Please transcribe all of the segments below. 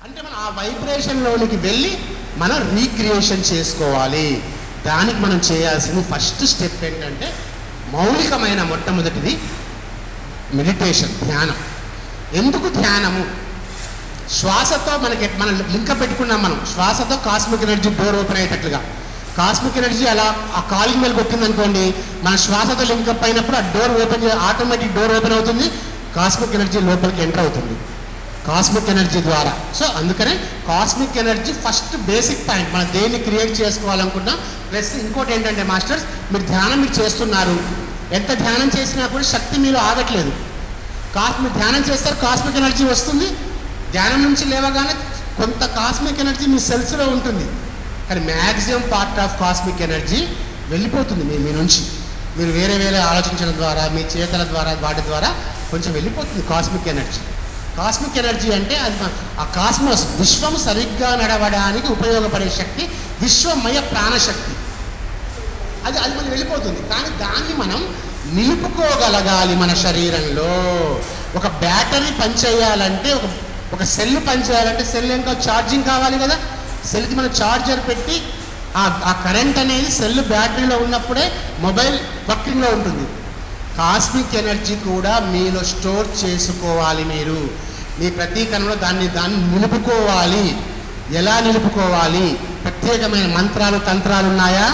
అంటే మనం ఆ వైబ్రేషన్లోనికి వెళ్ళి మనం రీక్రియేషన్ చేసుకోవాలి. దానికి మనం చేయాల్సింది ఫస్ట్ స్టెప్ ఏంటంటే మౌలికమైన మొట్టమొదటిది మెడిటేషన్, ధ్యానం. ఎందుకు ధ్యానము? శ్వాసతో మన లింక పెట్టుకున్నాం మనం. శ్వాసతో కాస్మిక్ ఎనర్జీ డోర్ ఓపెన్ అయ్యేటట్లుగా. కాస్మిక్ ఎనర్జీ అలా ఆ కాలింగ్ మీద కొట్టింది అనుకోండి, మన శ్వాసతో లింకప్ అయినప్పుడు ఆ door open, automatic door open అవుతుంది, కాస్మిక్ ఎనర్జీ లోపలికి ఎంటర్ అవుతుంది కాస్మిక్ ఎనర్జీ ద్వారా. సో అందుకనే cosmic energy first basic point. మనం దేన్ని క్రియేట్ చేసుకోవాలనుకున్నాం. ప్లస్ ఇంకోటి ఏంటంటే మాస్టర్స్, మీరు ధ్యానం మీరు చేస్తున్నారు, ఎంత ధ్యానం చేసినా కూడా శక్తి మీరు ఆగట్లేదు. మీరు ధ్యానం చేస్తారు, కాస్మిక్ ఎనర్జీ వస్తుంది, ధ్యానం నుంచి లేవగానే కొంత కాస్మిక్ ఎనర్జీ మీ సెల్స్లో ఉంటుంది, కానీ maximum part of cosmic energy వెళ్ళిపోతుంది మీ నుంచి. మీరు వేరే వేరే ఆలోచించడం ద్వారా, మీ చేతల ద్వారా, వాటి ద్వారా కొంచెం వెళ్ళిపోతుంది కాస్మిక్ ఎనర్జీ. కాస్మిక్ ఎనర్జీ అంటే అది ఆ కాస్మోస్, విశ్వం సరిగ్గా నడవడానికి ఉపయోగపడే శక్తి, విశ్వమయ ప్రాణశక్తి. అది మళ్ళీ వెళ్ళిపోతుంది. కానీ దాన్ని మనం నిలుపుకోగలగాలి మన శరీరంలో. ఒక బ్యాటరీ పనిచేయాలంటే, ఒక సెల్ పనిచేయాలంటే సెల్ ఇంకా ఛార్జింగ్ కావాలి కదా. సెల్కి మనం ఛార్జర్ పెట్టి ఆ కరెంట్ అనేది సెల్ బ్యాటరీలో ఉన్నప్పుడే మొబైల్ వర్కింగ్లో ఉంటుంది. కాస్మిక్ ఎనర్జీ కూడా మీలో స్టోర్ చేసుకోవాలి. మీరు మీ ప్రతి కణంలో దాన్ని నిలుపుకోవాలి. ఎలా నిలుపుకోవాలి? ప్రత్యేకమైన మంత్రాలు, తంత్రాలు ఉన్నాయా?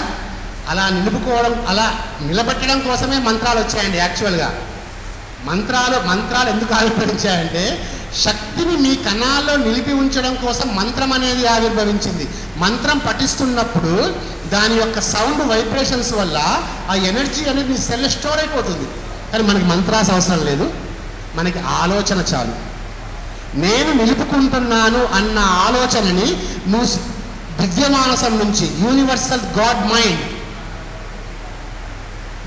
అలా నిలుపుకోవడం, అలా నిలబెట్టడం కోసమే మంత్రాలు వచ్చాయండి. యాక్చువల్గా మంత్రాలు ఎందుకు ఆవిర్భవించాయంటే, శక్తిని మీ కణాల్లో నిలిపి ఉంచడం కోసం మంత్రం అనేది ఆవిర్భవించింది. మంత్రం పఠిస్తున్నప్పుడు దాని యొక్క సౌండ్ వైబ్రేషన్స్ వల్ల ఆ ఎనర్జీ అనేది మీ సెల్ స్టోర్ అయిపోతుంది. కానీ మనకి మంత్రాస్ అవసరం లేదు, మనకి ఆలోచన చాలు. నేను నిలుపుకుంటున్నాను అన్న ఆలోచనని నువ్వు దివ్యమానసం నుంచి, యూనివర్సల్ గాడ్ మైండ్,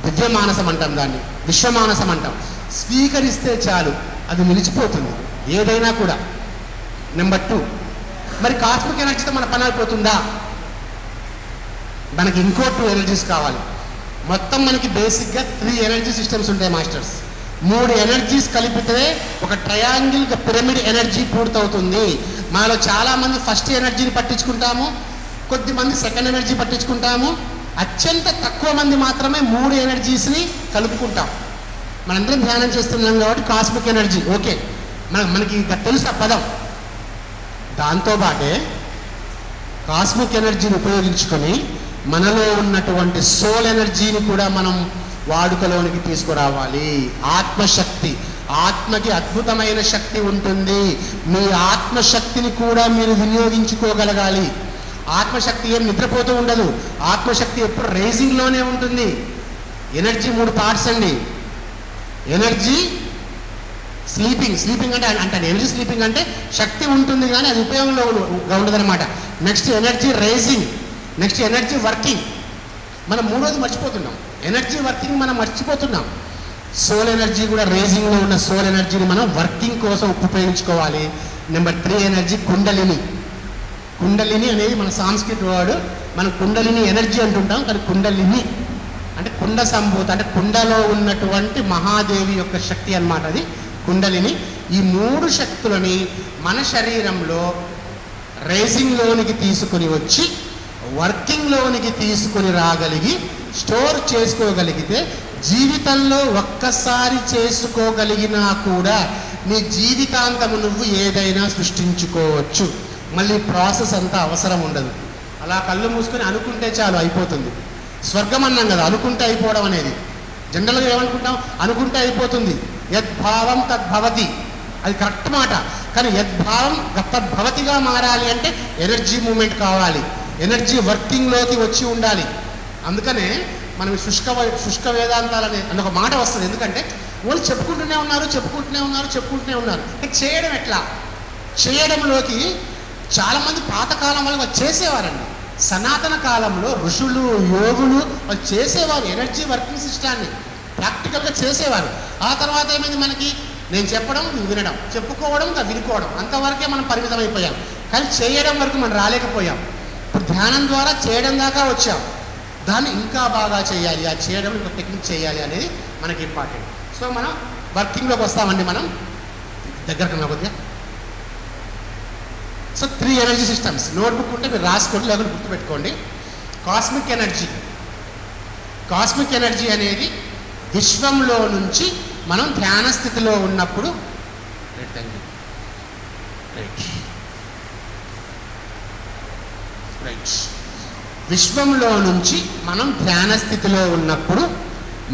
దివ్యమానసం అంటాం దాన్ని, విశ్వమానసం అంటాం, స్వీకరిస్తే చాలు, అది నిలిచిపోతుంది ఏదైనా కూడా. నెంబర్ 2, మరి కాస్మిక్ ఎనర్జీతో మన పని అయిపోతుందా? మనకి ఇంకో 2 ఎనర్జీస్ కావాలి. మొత్తం మనకి బేసిక్గా 3 ఎనర్జీ సిస్టమ్స్ ఉంటాయి మాస్టర్స్. 3 ఎనర్జీస్ కలిపితే ఒక ట్రయాంగిల్ పిరమిడ్ ఎనర్జీ పూర్తవుతుంది. మనలో చాలామంది ఫస్ట్ ఎనర్జీని పట్టించుకుంటాము, కొద్దిమంది సెకండ్ ఎనర్జీ పట్టించుకుంటాము, అత్యంత తక్కువ మంది మాత్రమే 3 ఎనర్జీస్ని కలుపుకుంటాం. మనందరం ధ్యానం చేస్తున్నాం కాబట్టి కాస్మిక్ ఎనర్జీ ఓకే, మనకి ఇంకా తెలుసు ఆ పదం. దాంతోపాటే కాస్మిక్ ఎనర్జీని ఉపయోగించుకొని మనలో ఉన్నటువంటి సోల్ ఎనర్జీని కూడా మనం వాడుకలోనికి తీసుకురావాలి. ఆత్మశక్తి, ఆత్మకి అద్భుతమైన శక్తి ఉంటుంది. మీ ఆత్మశక్తిని కూడా మీరు వినియోగించుకోగలగాలి. ఆత్మశక్తి ఏం నిద్రపోతూ ఉండదు, ఆత్మశక్తి ఎప్పుడు రైజింగ్లోనే ఉంటుంది. ఎనర్జీ 3 పార్ట్స్ అండి. ఎనర్జీ స్లీపింగ్ అంటే ఎనర్జీ స్లీపింగ్ అంటే శక్తి ఉంటుంది కానీ అది ఉపయోగంలో ఉండదన్నమాట. Next energy rising, next energy working. మనం 3వది మర్చిపోతున్నాం, ఎనర్జీ వర్కింగ్ మనం మర్చిపోతున్నాం. సోల్ ఎనర్జీ కూడా రైజింగ్లో ఉన్న సోల్ ఎనర్జీని మనం వర్కింగ్ కోసం ఉపయోగించుకోవాలి. Number 3 energy kundalini. కుండలిని అనేది మన సాంస్క్రిట్ వర్డ్. మనం కుండలిని ఎనర్జీ అంటుంటాం, కానీ కుండలిని అంటే కుండ సంభూత, అంటే కుండలో ఉన్నటువంటి మహాదేవి యొక్క శక్తి అన్నమాట అది కుండలిని. ఈ 3 శక్తులని మన శరీరంలో రైజింగ్లోనికి తీసుకుని వచ్చి వర్కింగ్లోనికి తీసుకుని రాగలిగి స్టోర్ చేసుకోగలిగితే, జీవితంలో ఒక్కసారి చేసుకోగలిగినా కూడా నీ జీవితాంతము నువ్వు ఏదైనా సృష్టించుకోవచ్చు. మళ్ళీ ప్రాసెస్ అంతా అవసరం ఉండదు. అలా కళ్ళు మూసుకొని అనుకుంటే చాలు, అయిపోతుంది. స్వర్గం అన్నాం కదా, అనుకుంటే అయిపోవడం అనేది. జనరల్గా ఏమనుకుంటాం, అనుకుంటే అయిపోతుంది. యద్భావం తద్భవతి, అది కరెక్ట్ మాట. కానీ యద్భావం తద్భవతిగా మారాలి అంటే ఎనర్జీ మూమెంట్ కావాలి, ఎనర్జీ వర్కింగ్లోకి వచ్చి ఉండాలి. అందుకనే మనం శుష్క వేదాంతాలని అన్న ఒక మాట వస్తుంది. ఎందుకంటే వాళ్ళు చెప్పుకుంటూనే ఉన్నారు. చేయడం ఎట్లా? చేయడంలోకి చాలామంది పాతకాలం వాళ్ళు చేసేవారండి. సనాతన కాలంలో ఋషులు, యోగులు వాళ్ళు చేసేవారు ఎనర్జీ వర్కింగ్ సిస్టాన్ని ప్రాక్టికల్గా చేసేవారు. ఆ తర్వాత ఏమైంది, మనకి నేను చెప్పడం, నువ్వు వినడం, చెప్పుకోవడం, ఇంకా వినుకోవడం, అంతవరకే మనం పరిమితం అయిపోయాం. కానీ చేయడం వరకు మనం రాలేకపోయాం. ఇప్పుడు ధ్యానం ద్వారా చేయడం దాకా వచ్చాం. దాన్ని ఇంకా బాగా చేయాలి, ఆ చేయడం ఇంకా టెక్నిక్ చేయాలి అనేది మనకి ఇంపార్టెంట్. సో మనం వర్కింగ్లోకి వస్తామండి. మనం దగ్గరకు కొద్దిగా సో 3 ఎనర్జీ సిస్టమ్స్. నోట్బుక్ ఉంటే మీరు రాసుకోండి, లేకపోతే గుర్తుపెట్టుకోండి. Cosmic energy. కాస్మిక్ ఎనర్జీ అనేది విశ్వంలో నుంచి మనం ధ్యాన స్థితిలో ఉన్నప్పుడు విశ్వంలో నుంచి మనం ధ్యాన స్థితిలో ఉన్నప్పుడు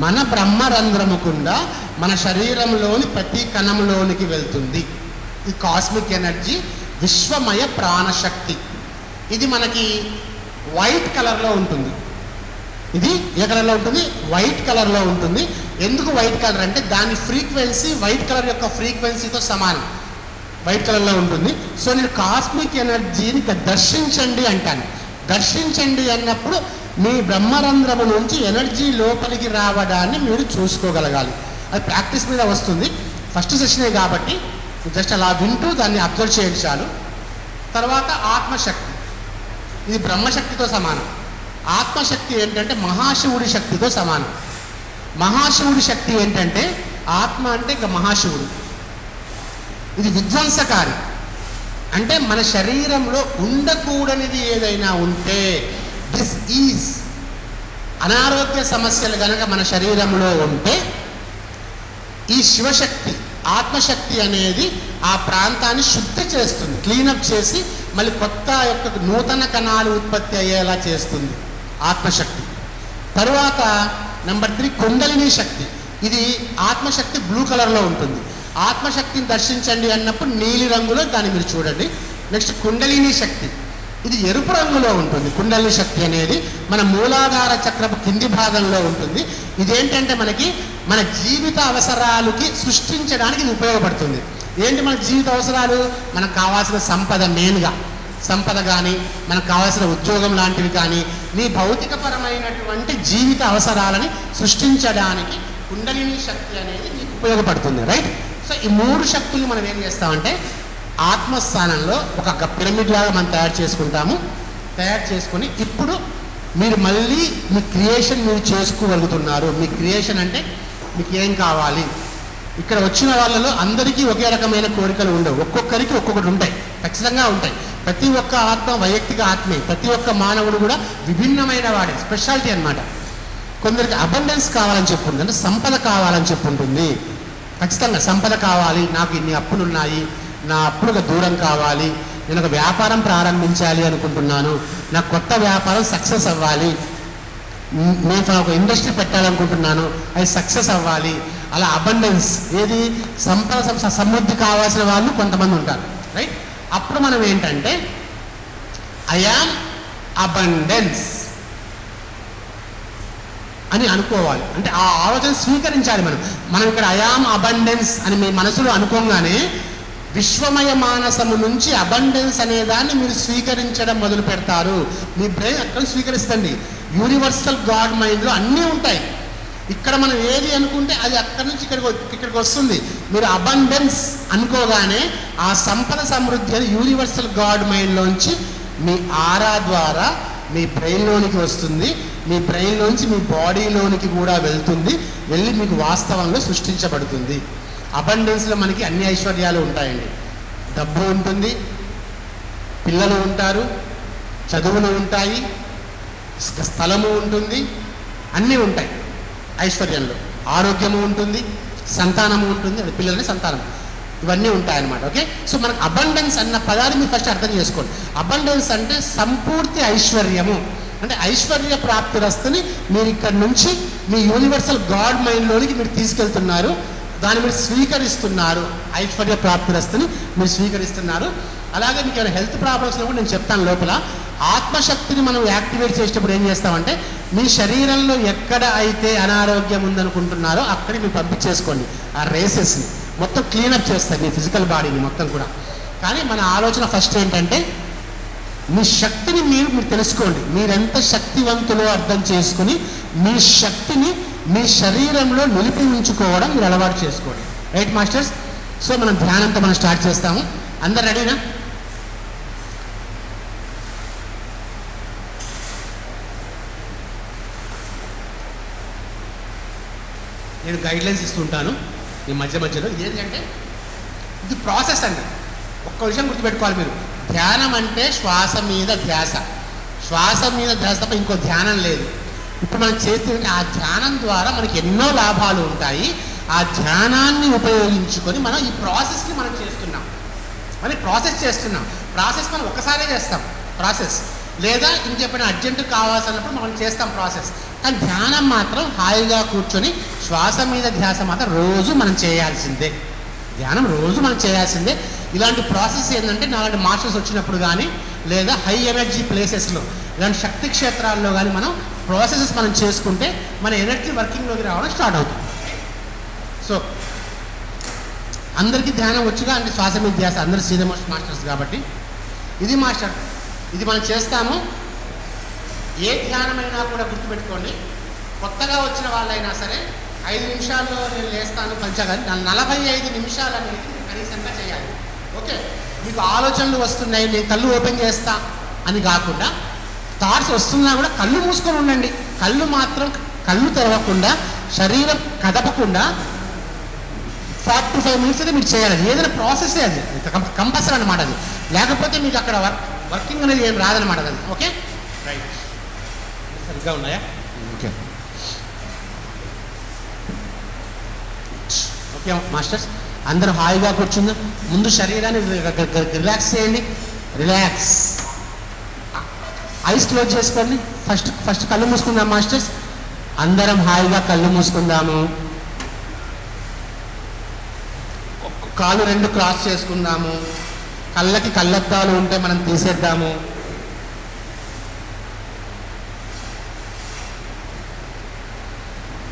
మన బ్రహ్మరంధ్రము గుండా మన శరీరంలోని ప్రతి కణంలోనికి వెళ్తుంది. ఈ కాస్మిక్ ఎనర్జీ విశ్వమయ ప్రాణశక్తి. ఇది మనకి వైట్ కలర్లో ఉంటుంది. ఇది ఏ కలర్లో ఉంటుంది? వైట్ కలర్లో ఉంటుంది. ఎందుకు వైట్ కలర్ అంటే దాని ఫ్రీక్వెన్సీ వైట్ కలర్ యొక్క ఫ్రీక్వెన్సీతో సమానం, వైట్ కలర్లో ఉంటుంది. సో నేను కాస్మిక్ ఎనర్జీని దర్శించండి అంటాను. దర్శించండి అన్నప్పుడు మీ బ్రహ్మరంధ్రము నుంచి ఎనర్జీ లోపలికి రావడాన్ని మీరు చూసుకోగలగాలి. అది ప్రాక్టీస్ మీద వస్తుంది. ఫస్ట్ సెషనే కాబట్టి జస్ట్ అలా వింటూ దాన్ని అబ్జర్వ్ చేయండి చాలు. తర్వాత ఆత్మశక్తి. ఇది బ్రహ్మశక్తితో సమానం. ఆత్మశక్తి ఏంటంటే మహాశివుడి శక్తితో సమానం. మహాశివుడి శక్తి ఏంటంటే ఆత్మ అంటే ఇక మహాశివుడు. ఇది విధ్వంసకారి. అంటే మన శరీరంలో ఉండకూడనిది ఏదైనా ఉంటే, డిస్ఈజ్, అనారోగ్య సమస్యలు కనుక మన శరీరంలో ఉంటే ఈ శివశక్తి ఆత్మశక్తి అనేది ఆ ప్రాంతాన్ని శుద్ధి చేస్తుంది, క్లీనప్ చేసి మళ్ళీ కొత్త యొక్క నూతన కణాలు ఉత్పత్తి అయ్యేలా చేస్తుంది ఆత్మశక్తి. తరువాత నెంబర్ 3 కుండలిని శక్తి. ఇది ఆత్మశక్తి బ్లూ కలర్లో ఉంటుంది. ఆత్మశక్తిని దర్శించండి అన్నప్పుడు నీలి రంగులో దాన్ని మీరు చూడండి. నెక్స్ట్ కుండలిని శక్తి. ఇది ఎరుపు రంగులో ఉంటుంది. కుండలిని శక్తి అనేది మన మూలాధార చక్రపు కింది భాగంలో ఉంటుంది. ఇదేంటంటే మనకి మన జీవిత అవసరాలకి సృష్టించడానికి ఇది ఉపయోగపడుతుంది. ఏంటి మన జీవిత అవసరాలు? మనకు కావాల్సిన సంపద, మెయిన్గా సంపద కానీ, మనకు కావాల్సిన ఉద్యోగం లాంటివి కానీ, నీ భౌతికపరమైనటువంటి జీవిత అవసరాలని సృష్టించడానికి కుండలిని శక్తి అనేది నీకు ఉపయోగపడుతుంది. రైట్? సో ఈ 3 శక్తులు మనం ఏం చేస్తామంటే ఆత్మస్థానంలో ఒక పిరమిడ్ లాగా మనం తయారు చేసుకుంటాము. తయారు చేసుకొని ఇప్పుడు మీరు మళ్ళీ మీ క్రియేషన్ మీరు చేసుకోగలుగుతున్నారు. మీ క్రియేషన్ అంటే మీకు ఏం కావాలి? ఇక్కడ వచ్చిన వాళ్ళలో అందరికీ ఒకే రకమైన కోరికలు ఉండవు. ఒక్కొక్కరికి ఒక్కొక్కటి ఉంటాయి, ఖచ్చితంగా ఉంటాయి. ప్రతి ఒక్క ఆత్మ వైయక్తిక ఆత్మే. ప్రతి ఒక్క మానవుడు కూడా విభిన్నమైన వాడే, స్పెషాలిటీ అన్నమాట. కొందరికి అబండెన్స్ కావాలని చెప్పుంటుంది, అంటే సంపద కావాలని చెప్పుంటుంది. ఖచ్చితంగా సంపద కావాలి, నాకు ఇన్ని అప్పులు ఉన్నాయి, నా అప్పులకు దూరం కావాలి, నేను ఒక వ్యాపారం ప్రారంభించాలి అనుకుంటున్నాను, నాకు కొత్త వ్యాపారం సక్సెస్ అవ్వాలి, నేను ఒక ఇండస్ట్రీ పెట్టాలనుకుంటున్నాను, అది సక్సెస్ అవ్వాలి. అలా అబండెన్స్, ఏది సంపద సమృద్ధి కావాల్సిన వాళ్ళు కొంతమంది ఉంటారు. రైట్? అప్పుడు మనం ఏంటంటే ఐ యామ్ అబండెన్స్ అని అనుకోవాలి. అంటే ఆ ఆలోచన స్వీకరించాలి. మనం ఇక్కడ ఐ యామ్ అబండెన్స్ అని మీ మనసులో అనుకోగానే విశ్వమయ మానసము నుంచి అబండెన్స్ అనే దాన్ని మీరు స్వీకరించడం మొదలు పెడతారు. మీ బ్రెయిన్ అక్కడ స్వీకరిస్తుంది. యూనివర్సల్ గాడ్ మైండ్లో అన్నీ ఉంటాయి. ఇక్కడ మనం ఏది అనుకుంటే అది అక్కడి నుంచి ఇక్కడికి వస్తుంది. మీరు అబండెన్స్ అనుకోగానే ఆ సంపద సమృద్ధి అని యూనివర్సల్ గాడ్ మైండ్లోంచి మీ ఆరా ద్వారా మీ బ్రెయిన్లోనికి వస్తుంది. మీ బ్రెయిన్లోంచి మీ బాడీలోనికి కూడా వెళ్తుంది. వెళ్ళి మీకు వాస్తవంలో సృష్టించబడుతుంది. అబండెన్స్లో మనకి అన్ని ఐశ్వర్యాలు ఉంటాయండి. డబ్బు ఉంటుంది, పిల్లలు ఉంటారు, చదువులు ఉంటాయి, స్థలము ఉంటుంది, అన్నీ ఉంటాయి ఐశ్వర్యంలో. ఆరోగ్యము ఉంటుంది, సంతానము ఉంటుంది, అది పిల్లలని సంతానం, ఇవన్నీ ఉంటాయన్నమాట. ఓకే? సో మనకు అబండెన్స్ అన్న పదాన్ని మీరు ఫస్ట్ అర్థం చేసుకోండి. అబండెన్స్ అంటే సంపూర్తి ఐశ్వర్యము. అంటే ఐశ్వర్య ప్రాప్తిరస్తుని మీరు ఇక్కడ నుంచి మీ యూనివర్సల్ గాడ్ మైండ్లోనికి మీరు తీసుకెళ్తున్నారు. దాన్ని మీరు స్వీకరిస్తున్నారు. ఐశ్వర్య ప్రాప్తిరస్తుని మీరు స్వీకరిస్తున్నారు. అలాగే మీకు ఏమైనా హెల్త్ ప్రాబ్లమ్స్ కూడా నేను చెప్తాను లోపల. ఆత్మశక్తిని మనం యాక్టివేట్ చేసేటప్పుడు ఏం చేస్తామంటే మీ శరీరంలో ఎక్కడ అయితే అనారోగ్యం ఉందనుకుంటున్నారో అక్కడికి మీరు పంపించేసుకోండి. ఆ రేసెస్ని మొత్తం క్లీనప్ చేస్తాయి మీ ఫిజికల్ బాడీని మొత్తం కూడా. కానీ మన ఆలోచన ఫస్ట్ ఏంటంటే మీ శక్తిని మీరు తెలుసుకోండి. మీరెంత శక్తివంతులో అర్థం చేసుకుని మీ శక్తిని మీ శరీరంలో నిలిపి ఉంచుకోవడం మీరు అలవాటు చేసుకోండి. Right masters? సో మనం ధ్యానంతో మనం స్టార్ట్ చేస్తాము. అందరు రెడీనా? నేను గైడ్లైన్స్ ఇస్తుంటాను ఈ మధ్యలో. ఏంటంటే ఇది ప్రాసెస్ అండి. ఒక్క విషయం గుర్తుపెట్టుకోవాలి మీరు. ధ్యానం అంటే శ్వాస మీద ధ్యాస, శ్వాస మీద ధ్యాస తప్ప ఇంకో ధ్యానం లేదు. ఇప్పుడు మనం చేస్తే ఆ ధ్యానం ద్వారా మనకి ఎన్నో లాభాలు ఉంటాయి. ఆ ధ్యానాన్ని ఉపయోగించుకొని మనం ఈ ప్రాసెస్ని మనం చేస్తున్నాం, మనం ప్రాసెస్ చేస్తున్నాం. ప్రాసెస్ మనం ఒకసారే చేస్తాం ప్రాసెస్, లేదా ఇంకెప్పుడైనా అర్జెంటు కావాల్సినప్పుడు మనం చేస్తాం ప్రాసెస్. కానీ ధ్యానం మాత్రం హాయిగా కూర్చొని శ్వాస మీద ధ్యాస మాత్రం రోజు మనం చేయాల్సిందే. ధ్యానం రోజు మనం చేయాల్సిందే. ఇలాంటి ప్రాసెస్ ఏంటంటే నాలాంటి మాస్టర్స్ వచ్చినప్పుడు కానీ, లేదా హై ఎనర్జీ ప్లేసెస్లో, ఇలాంటి శక్తి క్షేత్రాల్లో కానీ మనం ప్రాసెసెస్ మనం చేసుకుంటే మన ఎనర్జీ వర్కింగ్లోకి రావడం స్టార్ట్ అవుతుంది. సో అందరికీ ధ్యానం వచ్చుగా అంటే శ్వాస మీద ధ్యాస, అందరూ సీనియర్ మాస్టర్స్ కాబట్టి ఇది మాస్టర్, ఇది మనం చేస్తాము. ఏ ధ్యానమైనా కూడా గుర్తుపెట్టుకోండి, కొత్తగా వచ్చిన వాళ్ళైనా సరే 5 నిమిషాల్లో నేను లేస్తాను పంచగాని 45 నిమిషాలు అనేది కనీసంగా చేయాలి. ఓకే, మీకు ఆలోచనలు వస్తున్నాయి నేను కళ్ళు ఓపెన్ చేస్తా అని కాకుండా, థాట్స్ వస్తున్నా కూడా కళ్ళు మూసుకొని ఉండండి. కళ్ళు తెరవకుండా, శరీరం కదపకుండా 45 మినిట్స్ అయితే మీరు చేయాలి. ఏదైనా ప్రాసెస్ అది కంపల్సరీ అనమాట. అది లేకపోతే మీకు అక్కడ వర్కింగ్ అనేది ఏం రాదనమాట అది. ఓకే రైట్, సరిగ్గా ఉన్నాయా? ఓకే ఓకే మాస్టర్స్, అందరూ హాయిగా కూర్చుందాం. ముందు శరీరాన్ని రిలాక్స్ చేయండి. రిలాక్స్, ఐస్ క్లోజ్ చేసుకోండి. ఫస్ట్ కళ్ళు మూసుకుందాం మాస్టర్స్. అందరం హాయిగా కళ్ళు మూసుకుందాము. కాళ్ళు 2 క్రాస్ చేసుకుందాము. కళ్ళకి కళ్ళద్దాలు ఉంటే మనం తీసేద్దాము.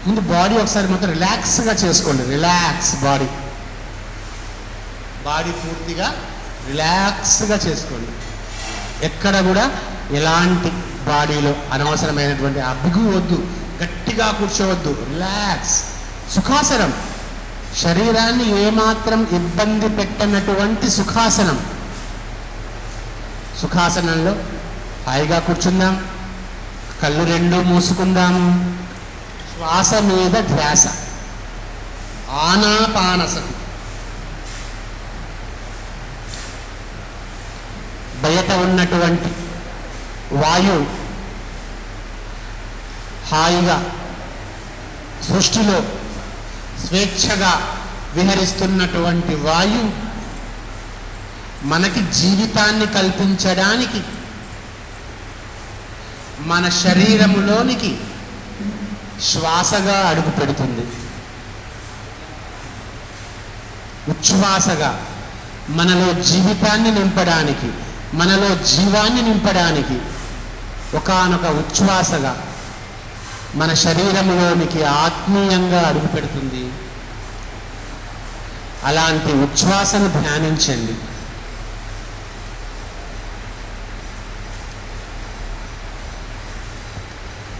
ముందు బాడీ ఒకసారి మొత్తం రిలాక్స్గా చేసుకోండి. రిలాక్స్, బాడీ పూర్తిగా రిలాక్స్గా చేసుకోండి. ఎక్కడ కూడా ఎలాంటి బాడీలో అనవసరమైనటువంటి బిగు వద్దు, గట్టిగా కూర్చోవద్దు. రిలాక్స్, సుఖాసనం, శరీరాన్ని ఏమాత్రం ఇబ్బంది పెట్టనటువంటి సుఖాసనం. సుఖాసనంలో హాయిగా కూర్చుందాం. కళ్ళు 2 మూసుకుందాము. శ్వాస మీద ధ్యాస, ఆనాపానసతి. బయట ఉన్నటువంటి వాయువు హాయిగా సృష్టిలో స్వేచ్ఛగా విహరిస్తున్నటువంటి వాయువు మనకి జీవితాన్ని కల్పించడానికి మన శరీరములోనికి శ్వాసగా అడుగు పెడుతుంది. ఉచ్ఛ్వాసగా మనలో జీవితాన్ని నింపడానికి, మనలో జీవాన్ని నింపడానికి ఒకానొక ఉచ్ఛ్వాసగా మన శరీరంలోనికి ఆత్మీయంగా అడుగు పెడుతుంది. అలాంటి ఉచ్ఛ్వాసను ధ్యానించండి.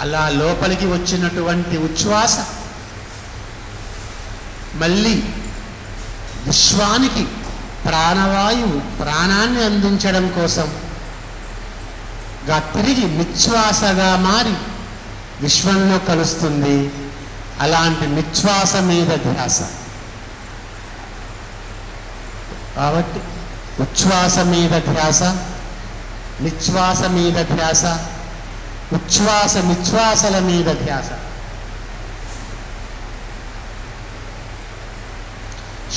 అలా లోపలికి వచ్చినటువంటి ఉచ్ఛ్వాస మళ్ళీ విశ్వానికి ప్రాణవాయువు, ప్రాణాన్ని అందించడం కోసం తిరిగి నిశ్వాసగా మారి విశ్వంలో కలుస్తుంది. అలాంటి నిశ్వాస మీద ధ్యాస. కాబట్టి ఉచ్ఛ్వాస మీద ధ్యాస, నిశ్వాస మీద ధ్యాస, ఉచ్ఛ్వాస నిశ్వాసల మీద ధ్యాస.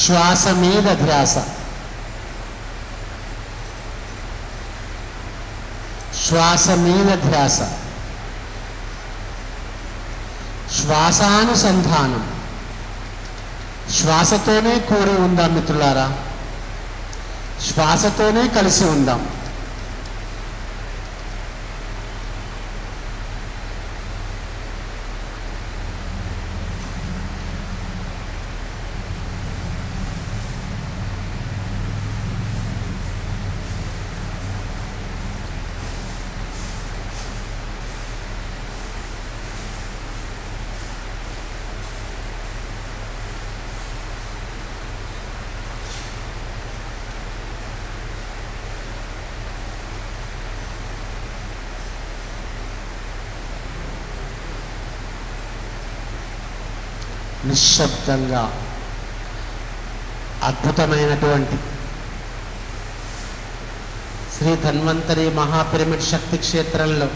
శ్వాస మీద ధ్యాస, శ్వాస మీద ధ్యాస. శ్వాసానుసంధానం, శ్వాసతోనే కూడి ఉందాం మిత్రులారా, శ్వాసతోనే కలిసి ఉందాం. నిశ్శబ్దంగా అద్భుతమైనటువంటి శ్రీ ధన్వంతరి మహాపిరమిడ్ శక్తి క్షేత్రంలో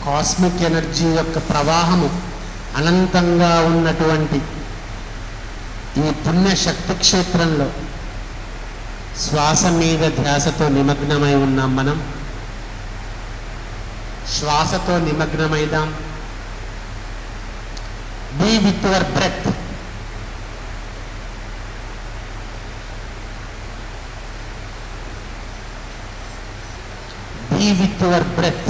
కాస్మిక్ ఎనర్జీ యొక్క ప్రవాహము అనంతంగా ఉన్నటువంటి ఈ పుణ్య శక్తి క్షేత్రంలో శ్వాస మీద ధ్యాసతో నిమగ్నమై ఉన్నాం. మనం శ్వాసతో నిమగ్నమైదాం. Be with your breath. Be with your breath.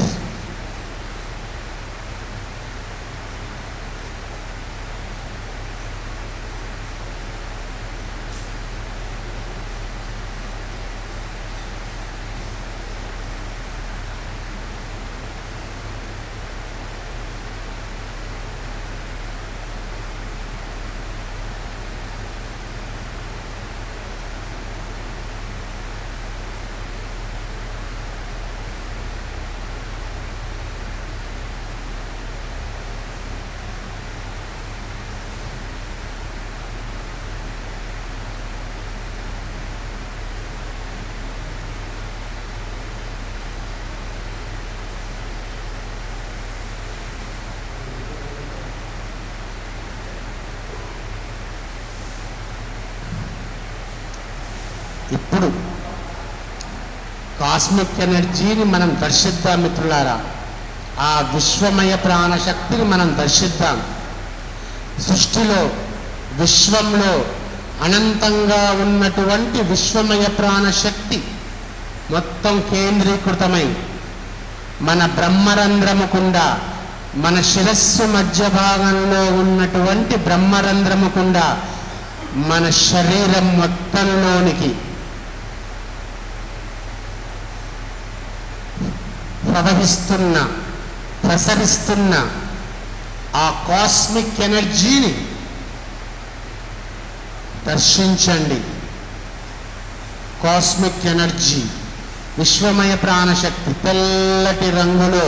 ఇప్పుడు కాస్మిక్ ఎనర్జీని మనం దర్శిద్దాం మిత్రులారా. ఆ విశ్వమయ ప్రాణశక్తిని మనం దర్శిద్దాం. సృష్టిలో, విశ్వంలో అనంతంగా ఉన్నటువంటి విశ్వమయ ప్రాణశక్తి మొత్తం కేంద్రీకృతమై మన బ్రహ్మరంధ్రము గుండా, మన శిరస్సు మధ్య భాగంలో ఉన్నటువంటి బ్రహ్మరంధ్రము గుండా మన శరీరం మొత్తంలోనికి ప్రవహిస్తున్న, ప్రసరిస్తున్న ఆ కాస్మిక్ ఎనర్జీని దర్శించండి. కాస్మిక్ ఎనర్జీ, విశ్వమయ ప్రాణశక్తి తెల్లటి రంగులో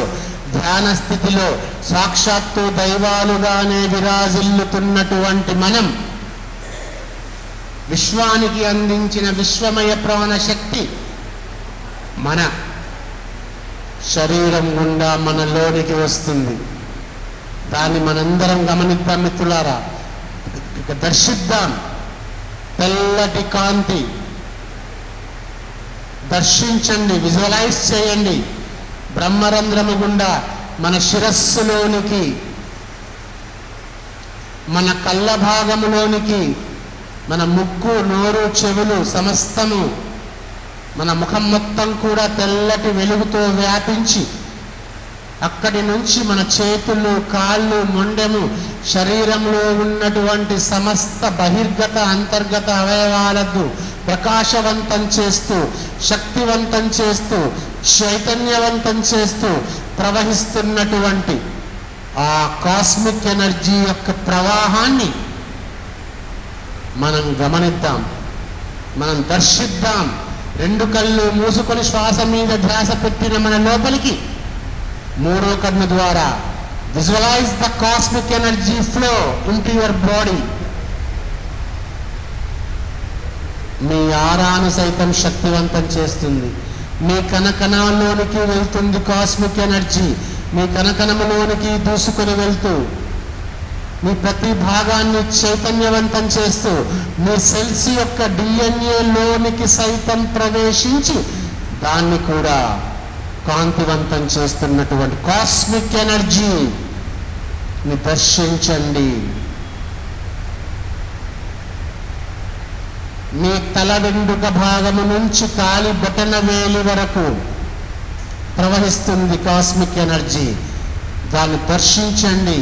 ధ్యాన స్థితిలో సాక్షాత్తు దైవాలుగానే విరాజిల్లుతున్నటువంటి మనం విశ్వానికి అందించిన విశ్వమయ ప్రాణశక్తి మన శరీరం గుండా మనలోనికి వస్తుంది. దాన్ని మనందరం గమనిద్దాం మిత్రులారా. దర్శిద్దాం. తెల్లటి కాంతి దర్శించండి, విజువలైజ్ చేయండి. బ్రహ్మరంధ్రము గుండా మన శిరస్సులోనికి, మన కళ్ళ భాగములోనికి, మన ముక్కు, నోరు, చెవులు సమస్తము, మన ముఖం మొత్తం కూడా తెల్లటి వెలుగుతో వ్యాపించి అక్కడి నుంచి మన చేతులు, కాళ్ళు, మొండెము, శరీరంలో ఉన్నటువంటి సమస్త బహిర్గత అంతర్గత అవయవాలకు ప్రకాశవంతం చేస్తూ, శక్తివంతం చేస్తూ, చైతన్యవంతం చేస్తూ ప్రవహిస్తున్నటువంటి ఆ కాస్మిక్ ఎనర్జీ యొక్క ప్రవాహాన్ని మనం గమనిద్దాం, మనం దర్శిద్దాం. రెండు కళ్ళు మూసుకొని శ్వాస మీద ధ్యాస పెట్టిన మన లోపలికి మూడో కన్ను ద్వారా visualise the cosmic energy flow into your body. మీ ఆరాను సైతం శక్తివంతం చేస్తుంది. మీ కణకణాల్లోనికి వెళ్తుంది కాస్మిక్ ఎనర్జీ. మీ కణకణములోనికి దూసుకొని వెళ్తూ మీ ప్రతి భాగాన్ని చైతన్యవంతం చేస్తూ మీ సెల్స్ యొక్క డిఎన్ఏలోనికి సైతం ప్రవేశించి దాన్ని కూడా కాంతివంతం చేస్తున్నటువంటి కాస్మిక్ ఎనర్జీని దర్శించండి. మీ తల వెండుక భాగము నుంచి కాలి బొటన వేలి వరకు ప్రవహిస్తుంది కాస్మిక్ ఎనర్జీ. దాన్ని దర్శించండి.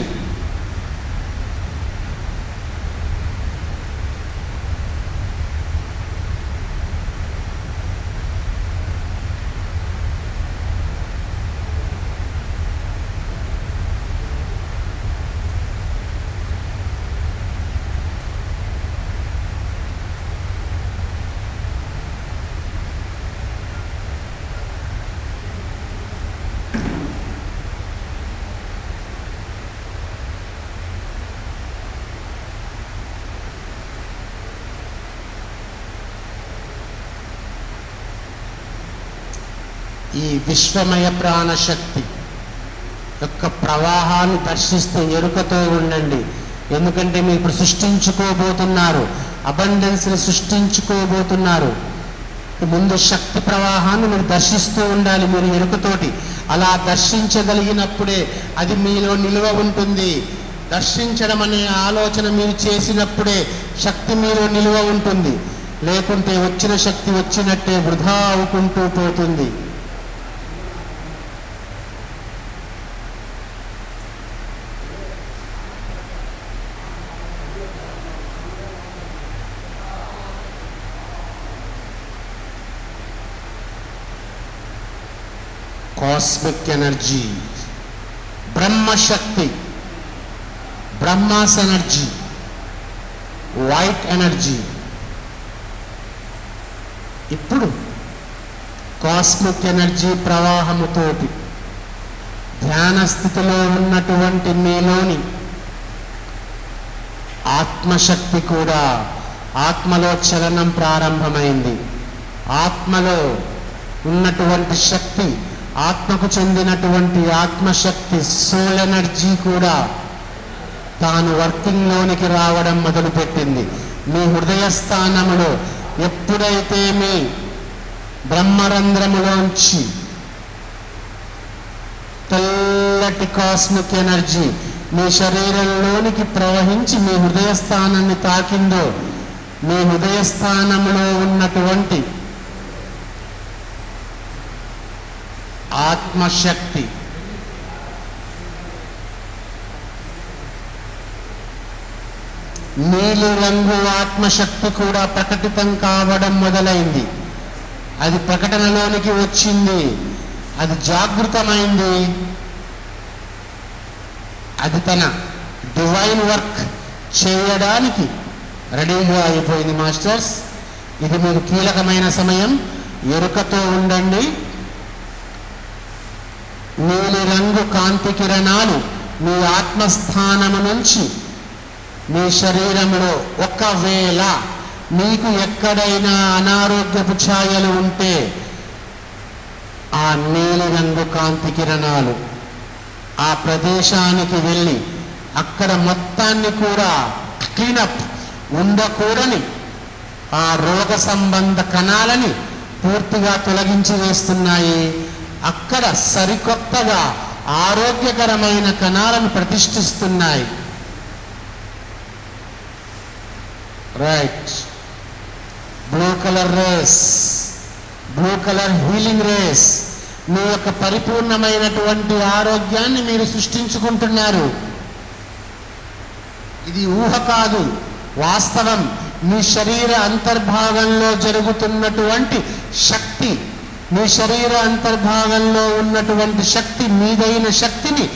ఈ విశ్వమయ ప్రాణశక్తి యొక్క ప్రవాహాన్ని దర్శిస్తూ ఎరుకతో ఉండండి. ఎందుకంటే మీరు ఇప్పుడు సృష్టించుకోబోతున్నారు, అబండెన్స్ని సృష్టించుకోబోతున్నారు. ముందు శక్తి ప్రవాహాన్ని మీరు దర్శిస్తూ ఉండాలి మీరు ఎరుకతోటి. అలా దర్శించగలిగినప్పుడే అది మీలో నిలువ ఉంటుంది. దర్శించడం అనే ఆలోచన మీరు చేసినప్పుడే శక్తి మీలో నిలువ ఉంటుంది. లేకుంటే వచ్చిన శక్తి వచ్చినట్టే వృధా అవుకుంటూ పోతుంది. కాస్మిక్ ఎనర్జీ, బ్రహ్మశక్తి, బ్రహ్మాస్ ఎనర్జీ, వైట్ ఎనర్జీ. ఇప్పుడు కాస్మిక్ ఎనర్జీ ప్రవాహముతోటి ధ్యాన స్థితిలో ఉన్నటువంటి మీలోని ఆత్మశక్తి కూడా, ఆత్మలో చలనం ప్రారంభమైంది. ఆత్మలో ఉన్నటువంటి శక్తి, ఆత్మకు చెందినటువంటి ఆత్మశక్తి, సోల్ ఎనర్జీ కూడా తాను వర్కింగ్లోనికి రావడం మొదలుపెట్టింది. మీ హృదయ స్థానములో ఎప్పుడైతే మీ బ్రహ్మరంధ్రములోంచి తెల్లటి కాస్మిక్ ఎనర్జీ మీ శరీరంలోనికి ప్రవహించి మీ హృదయ స్థానాన్ని తాకిందో, మీ హృదయ స్థానంలో ఉన్నటువంటి ఆత్మశక్తి నీలి రంగు ఆత్మశక్తి కూడా ప్రకటితం కావడం మొదలైంది. అది ప్రకటనలోనికి వచ్చింది, అది జాగృతమైంది. అది తన డివైన్ వర్క్ చేయడానికి రెడీగా అయిపోయింది. మాస్టర్స్, ఇది మీకు కీలకమైన సమయం. ఎరుకతో ఉండండి. నీలి రంగు కాంతి కిరణాలు మీ ఆత్మస్థానము నుంచి మీ శరీరంలో, ఒకవేళ మీకు ఎక్కడైనా అనారోగ్యపు ఛాయలు ఉంటే ఆ నీలి రంగు కాంతి కిరణాలు ఆ ప్రదేశానికి వెళ్ళి అక్కడ మొత్తాన్ని కూడా క్లీనప్, ఉండకూడని ఆ రోగ సంబంధ కణాలని పూర్తిగా తొలగించి వేస్తున్నాయి. అక్కడ సరికొత్తగా ఆరోగ్యకరమైన కణాలను ప్రతిష్ఠిస్తున్నాయి. Right. Blue colour rays, blue colour healing rays, మీ యొక్క పరిపూర్ణమైనటువంటి ఆరోగ్యాన్ని మీరు సృష్టించుకుంటున్నారు. ఇది ఊహ కాదు, వాస్తవం. మీ శరీర అంతర్భాగంలో జరుగుతున్నటువంటి శక్తి, మీ శరీర అంతర్భాగంలో ఉన్నటువంటి శక్తి, మీదైన శక్తిని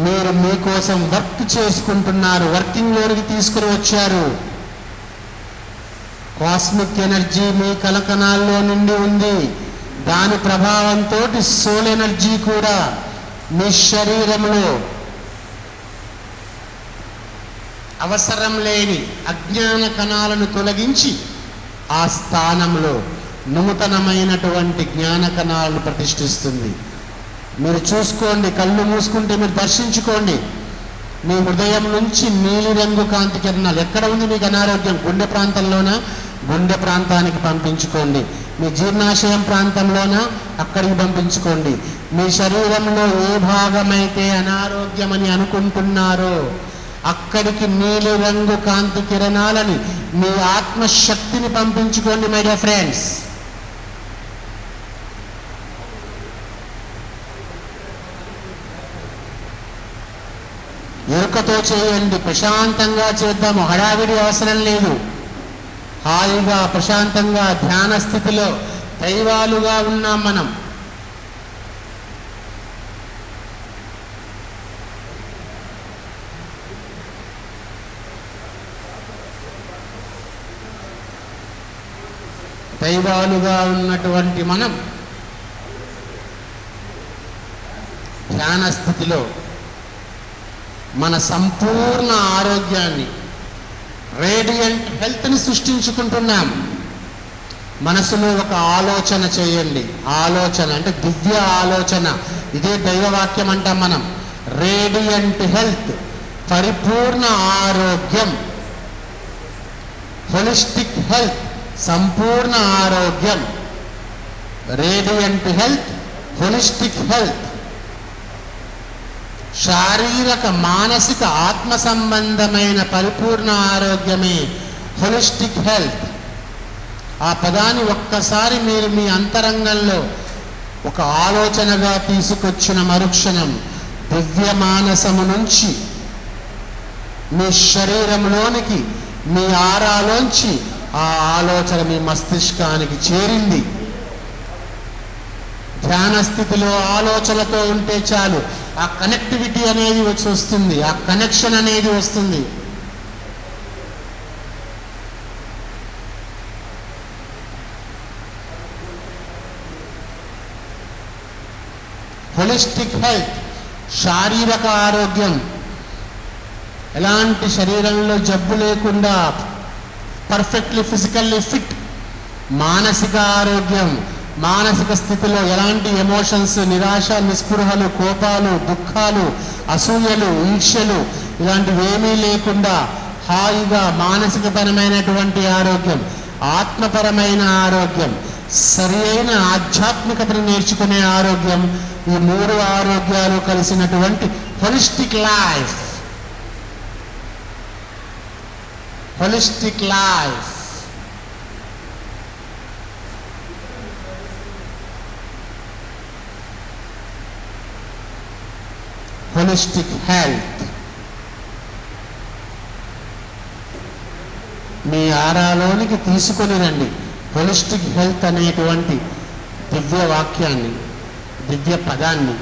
మీరు మీకోసం వర్క్ చేసుకుంటున్నారు, వర్కింగ్లోకి తీసుకుని వచ్చారు. కాస్మిక్ ఎనర్జీ మీ కలకణాల్లో నిండి ఉంది. దాని ప్రభావంతో సోల్ ఎనర్జీ కూడా మీ శరీరంలో అవసరం లేని అజ్ఞాన కణాలను తొలగించి ఆ స్థానంలో నూతనమైనటువంటి జ్ఞాన కణాలను ప్రతిష్ఠిస్తుంది. మీరు చూసుకోండి, కళ్ళు మూసుకుంటే మీరు దర్శించుకోండి. మీ హృదయం నుంచి నీలి రంగు కాంతి కిరణాలు. ఎక్కడ ఉంది మీకు అనారోగ్యం? గుండె ప్రాంతంలోనా? గుండె ప్రాంతానికి పంపించుకోండి. మీ జీర్ణాశయం ప్రాంతంలోనా? అక్కడికి పంపించుకోండి. మీ శరీరంలో ఏ భాగమైతే అనారోగ్యం అని అనుకుంటున్నారో అక్కడికి నీలి రంగు కాంతి కిరణాలని, మీ ఆత్మశక్తిని పంపించుకోండి మై డియర్ ఫ్రెండ్స్. ఎరుకతో చేయండి, ప్రశాంతంగా చేద్దాము. హడావిడి అవసరం లేదు. హాయిగా ప్రశాంతంగా ధ్యాన స్థితిలో దైవాలుగా ఉన్నాం మనం. దైవాలుగా ఉన్నటువంటి మనం ధ్యాన స్థితిలో మన సంపూర్ణ ఆరోగ్యాన్ని, రేడియంట్ హెల్త్ని సృష్టించుకుంటున్నాం. మనసులో ఒక ఆలోచన చేయండి. ఆలోచన అంటే దివ్య ఆలోచన. ఇదే దైవవాక్యం అంటాం మనం. రేడియంట్ హెల్త్, పరిపూర్ణ ఆరోగ్యం. హోలిస్టిక్ హెల్త్, సంపూర్ణ ఆరోగ్యం. Radiant health, holistic health. శారీరక, మానసిక, ఆత్మ సంబంధమైన పరిపూర్ణ ఆరోగ్యమే హోలిస్టిక్ హెల్త్. ఆ పదాన్ని ఒక్కసారి మీరు మీ అంతరంగంలో ఒక ఆలోచనగా తీసుకొచ్చిన మరుక్షణం దివ్య మానసము నుంచి మీ శరీరంలోనికి, మీ ఆరాలోంచి ఆ ఆలోచన మీ మస్తిష్కానికి చేరింది. ధ్యాన స్థితిలో ఆలోచనతో ఉంటే చాలు, ఆ కనెక్టివిటీ అనేది వస్తుంది, ఆ కనెక్షన్ అనేది వస్తుంది. హోలిస్టిక్ హెల్త్, శారీరక ఆరోగ్యం. ఎలాంటి శరీరంలో జబ్బు లేకుండా పర్ఫెక్ట్లీ ఫిజికల్లీ ఫిట్. మానసిక ఆరోగ్యం, మానసిక స్థితిలో ఎలాంటి ఎమోషన్స్, నిరాశ, నిస్పృహలు, కోపాలు, దుఃఖాలు, అసూయలు, ఈర్ష్యలు ఇలాంటివి ఏమీ లేకుండా హాయిగా మానసికపరమైనటువంటి ఆరోగ్యం, ఆత్మపరమైన ఆరోగ్యం, సరి అయిన ఆధ్యాత్మికతను నేర్చుకునే ఆరోగ్యం. ఈ మూడు ఆరోగ్యాలు కలిసినటువంటి holistic life. Holistic life. Holistic health. మీ ఆరాలోనికి తీసుకొని రండి హోలిస్టిక్ హెల్త్ అనేటువంటి దివ్య వాక్యాన్ని, దివ్య పదాన్ని.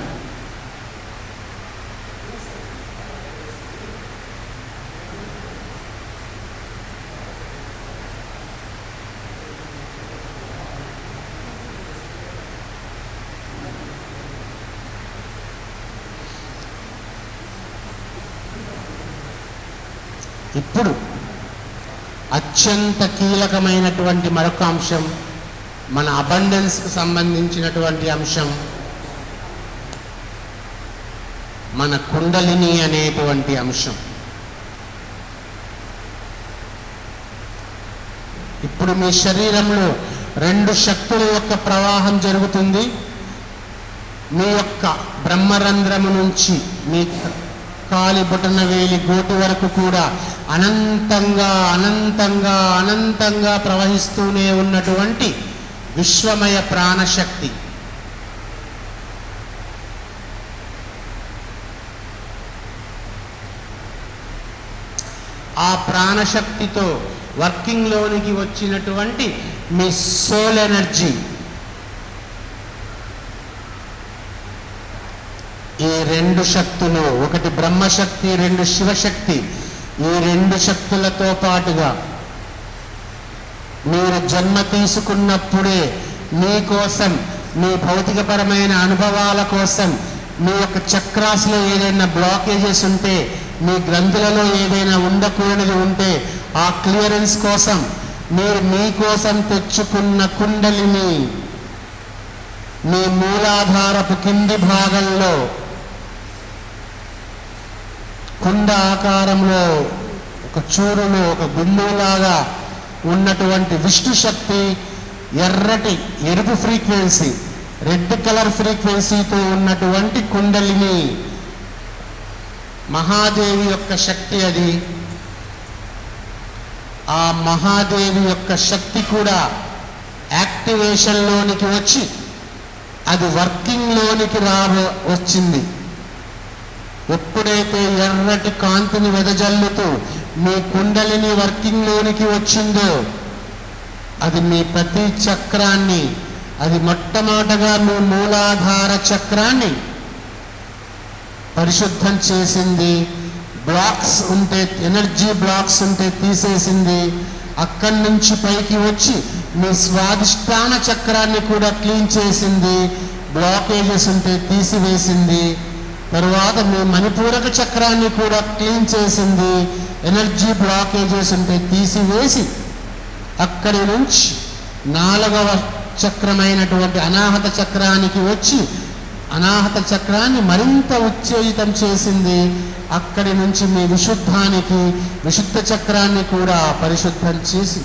ఇప్పుడు అత్యంత కీలకమైనటువంటి మరొక అంశం, మన అబండెన్స్కి సంబంధించినటువంటి అంశం, మన కుండలిని అనేటువంటి అంశం. ఇప్పుడు మీ శరీరంలో రెండు శక్తుల యొక్క ప్రవాహం జరుగుతుంది. మీ యొక్క బ్రహ్మరంధ్రము నుంచి మీ కాలి బొటన వేలి గోటి వరకు కూడా అనంతంగా అనంతంగా అనంతంగా ప్రవహిస్తూనే ఉన్నటువంటి విశ్వమయ ప్రాణశక్తి. ఆ ప్రాణశక్తితో వర్కింగ్లోనికి వచ్చినటువంటి మీ సోల్ ఎనర్జీ, ఈ రెండు శక్తులు, ఒకటి బ్రహ్మశక్తి, రెండు శివశక్తి, ఈ రెండు శక్తులతో పాటుగా మీరు జన్మ తీసుకున్నప్పుడే మీకోసం, మీ భౌతికపరమైన అనుభవాల కోసం, మీ యొక్క చక్రాస్లో ఏదైనా బ్లాకేజెస్ ఉంటే, మీ గ్రంథులలో ఏదైనా ఉండకూడనిది ఉంటే ఆ క్లియరెన్స్ కోసం మీరు మీకోసం తెచ్చుకున్న కుండలిని మీ మూలాధారపు కింది భాగంలో కుండ ఆకారంలో ఒక చూరులో ఒక బిందువులాగా ఉన్నటువంటి విష్ణు శక్తి, ఎరుపు ఫ్రీక్వెన్సీ, రెడ్ కలర్ ఫ్రీక్వెన్సీతో ఉన్నటువంటి కుండలిని మహాదేవి యొక్క శక్తి. అది ఆ మహాదేవి యొక్క శక్తి కూడా యాక్టివేషన్లోనికి వచ్చి అది వర్కింగ్లోనికి వచ్చింది. ఎప్పుడైతే ఎర్రటి కాంతిని వెదజల్లుతూ మీ కుండలిని వర్కింగ్లోనికి వచ్చిందో అది మీ ప్రతి చక్రాన్ని, అది మొట్టమొదటగా మీ మూలాధార చక్రాన్ని పరిశుద్ధం చేసింది. బ్లాక్స్ ఉంటే, ఎనర్జీ బ్లాక్స్ ఉంటే తీసేసింది. అక్కడి నుంచి పైకి వచ్చి మీ స్వాదిష్టాన చక్రాన్ని కూడా క్లీన్ చేసింది. బ్లాకేజెస్ ఉంటే తీసివేసింది. తరువాత మీ మణిపూరక చక్రాన్ని కూడా క్లీన్ చేసింది. ఎనర్జీ బ్లాకేజెస్ ఉంటే తీసివేసి అక్కడి నుంచి 4వ చక్రమైనటువంటి అనాహత చక్రానికి వచ్చి అనాహత చక్రాన్ని మరింత ఉత్తేజితం చేసింది. అక్కడి నుంచి మీ విశుద్ధ చక్రాన్ని కూడా పరిశుద్ధం చేసి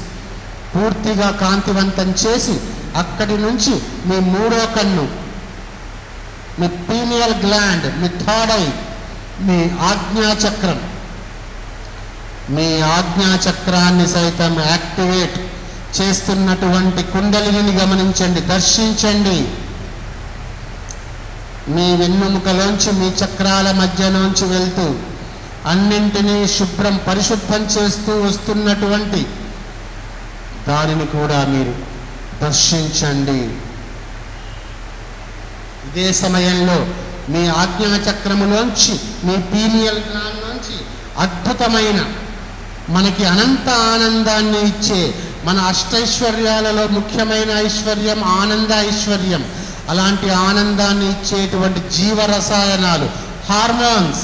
పూర్తిగా కాంతివంతం చేసి అక్కడి నుంచి మీ 3వ కన్ను, మీ పీనియల్ గ్లాండ్, మీ థర్డ్ ఐ, మీ ఆజ్ఞాచక్రం, మీ ఆజ్ఞాచక్రాన్ని సైతం యాక్టివేట్ చేస్తున్నటువంటి కుండలిని గమనించండి, దర్శించండి. మీ వెన్నుముకలోంచి మీ చక్రాల మధ్యలోంచి వెళ్తూ అన్నింటినీ పరిశుద్ధం చేస్తూ వస్తున్నటువంటి దానిని కూడా మీరు దర్శించండి. ఇదే సమయంలో మీ ఆజ్ఞాచక్రములోంచి, మీ పీనియల్ గ్లాండ్ నుంచి అద్భుతమైన మనకి అనంత ఆనందాన్ని ఇచ్చే మన అష్టైశ్వర్యాలలో ముఖ్యమైన ఐశ్వర్యం ఆనంద ఐశ్వర్యం. అలాంటి ఆనందాన్ని ఇచ్చేటువంటి జీవరసాయనాలు, హార్మోన్స్,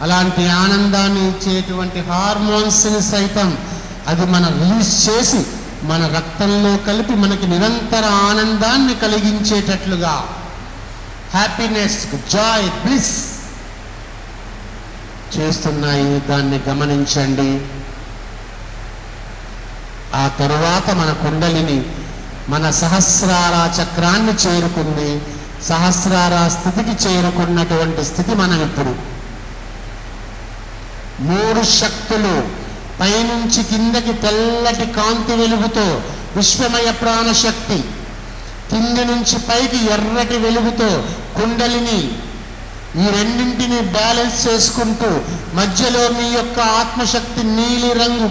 అలాంటి ఆనందాన్ని ఇచ్చేటువంటి హార్మోన్స్ని సైతం అది మనం రిలీజ్ చేసి మన రక్తంలో కలిపి మనకి నిరంతర ఆనందాన్ని కలిగించేటట్లుగా, హ్యాపీనెస్, జాయ్, బ్లిస్ చేస్తున్నాయి. దాన్ని గమనించండి. ఆ తరువాత మన కుండలిని మన సహస్రార చక్రాన్ని చేరుకుంది. సహస్రార స్థితికి చేరుకున్నటువంటి స్థితి మనం ఇప్పుడు 3 శక్తులు పైనుంచి కిందకి తెల్లటి కాంతి వెలుగుతో విశ్వమయ ప్రాణశక్తి, కింది నుంచి పైకి ఎర్రటి వెలుగుతో కుండలిని, ఈ రెండింటిని బ్యాలెన్స్ చేసుకుంటూ మధ్యలో మీ యొక్క ఆత్మశక్తి నీలి రంగు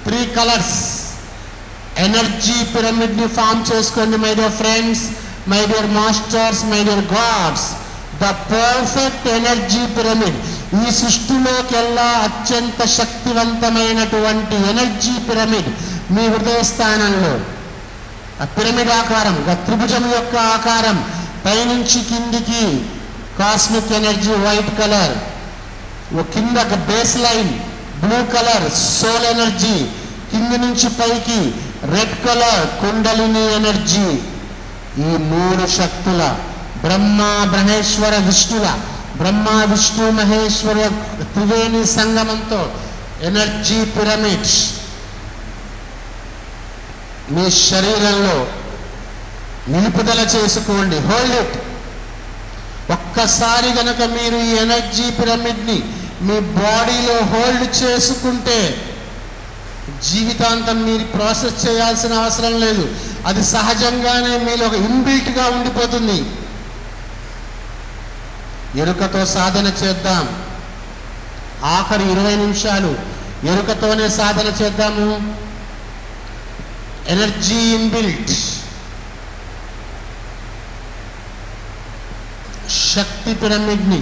3 కలర్స్ ఎనర్జీ పిరమిడ్ ని ఫామ్ చేసుకోండి. My dear friends, my dear masters, my dear God's, the perfect energy pyramid. ఈ సృష్టిలోకెల్లా అత్యంత శక్తివంతమైనటువంటి ఎనర్జీ పిరమిడ్ మీ హృదయ స్థానంలో, ఆ పిరమిడ్ ఆకారం, త్రిభుజం యొక్క ఆకారం, పైనుంచి కిందికి కాస్మిక్ ఎనర్జీ వైట్ కలర్, కింద base line blue colour soul energy, కింది నుంచి పైకి రెడ్ కలర్ కుండలిని ఎనర్జీ. ఈ 3 శక్తుల బ్రహ్మ బ్రహ్మేశ్వర విష్ణుల, బ్రహ్మ విష్ణు మహేశ్వర త్రివేణి సంగమంతో ఎనర్జీ పిరమిడ్ మీ శరీరంలో నిలుపుదల చేసుకోండి. Hold it. ఒక్కసారి గనక మీరు ఈ ఎనర్జీ పిరమిడ్ని మీ బాడీలో హోల్డ్ చేసుకుంటే జీవితాంతం మీరు ప్రాసెస్ చేయాల్సిన అవసరం లేదు. అది సహజంగానే మీలో ఒక ఇన్బిల్ట్గా ఉండిపోతుంది. ఎరుకతో సాధన చేద్దాం. ఆఖరి 20 నిమిషాలు ఎరుకతోనే సాధన చేద్దాము. ఎనర్జీ ఇన్బిల్ట్, శక్తి పిరమిడ్ని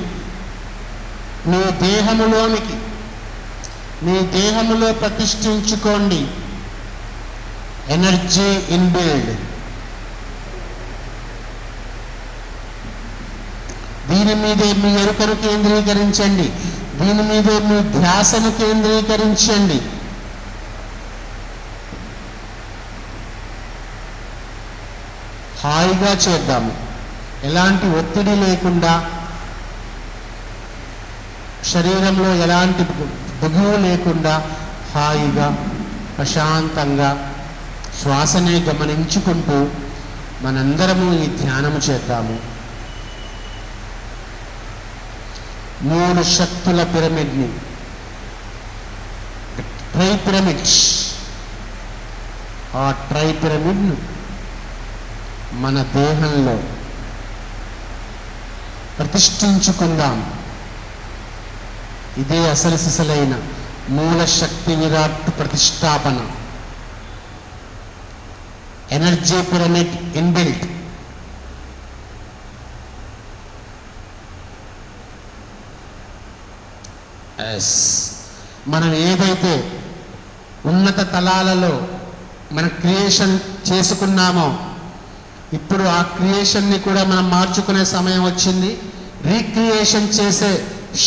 మీ దేహములోనికి, మీ దేహములో ప్రతిష్ఠించుకోండి. Energy inbuilt. దీని మీదే మీ ఎరుకను కేంద్రీకరించండి. దీని మీదే మీ ధ్యాసను కేంద్రీకరించండి. హాయిగా చేద్దాము. ఎలాంటి ఒత్తిడి లేకుండా, శరీరంలో ఎలాంటి దిగువు లేకుండా హాయిగా ప్రశాంతంగా శ్వాసనే గమనించుకుంటూ మనందరము ఈ ధ్యానము చేద్దాము. 3 శక్తుల పిరమిడ్ని, ట్రై పిరమిడ్స్, ఆ ట్రై పిరమిడ్ను మన దేహంలో ప్రతిష్ఠించుకుందాం. ఇదే అసలు సిసలైన మూల శక్తి విరాట్ ప్రతిష్టాపన. Energy pyramid inbuilt. మనం ఏదైతే ఉన్నత తలాలలో మన క్రియేషన్ చేసుకున్నామో, ఇప్పుడు ఆ క్రియేషన్ని కూడా మనం మార్చుకునే సమయం వచ్చింది. రీక్రియేషన్ చేసే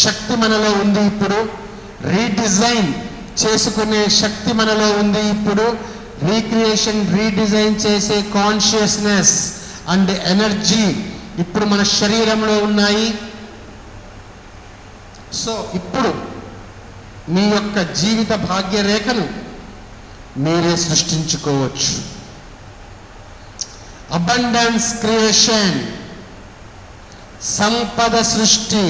శక్తి మనలో ఉంది. ఇప్పుడు రీడిజైన్ చేసుకునే శక్తి మనలో ఉంది. ఇప్పుడు రీక్రియేషన్, రీడిజైన్ చేసే కాన్షియస్నెస్ అండ్ ఎనర్జీ ఇప్పుడు మన శరీరంలో ఉన్నాయి. సో ఇప్పుడు మీ యొక్క జీవిత భాగ్యరేఖను మీరే సృష్టించుకోవచ్చు. అబండెన్స్ క్రియేషన్, సంపద సృష్టి.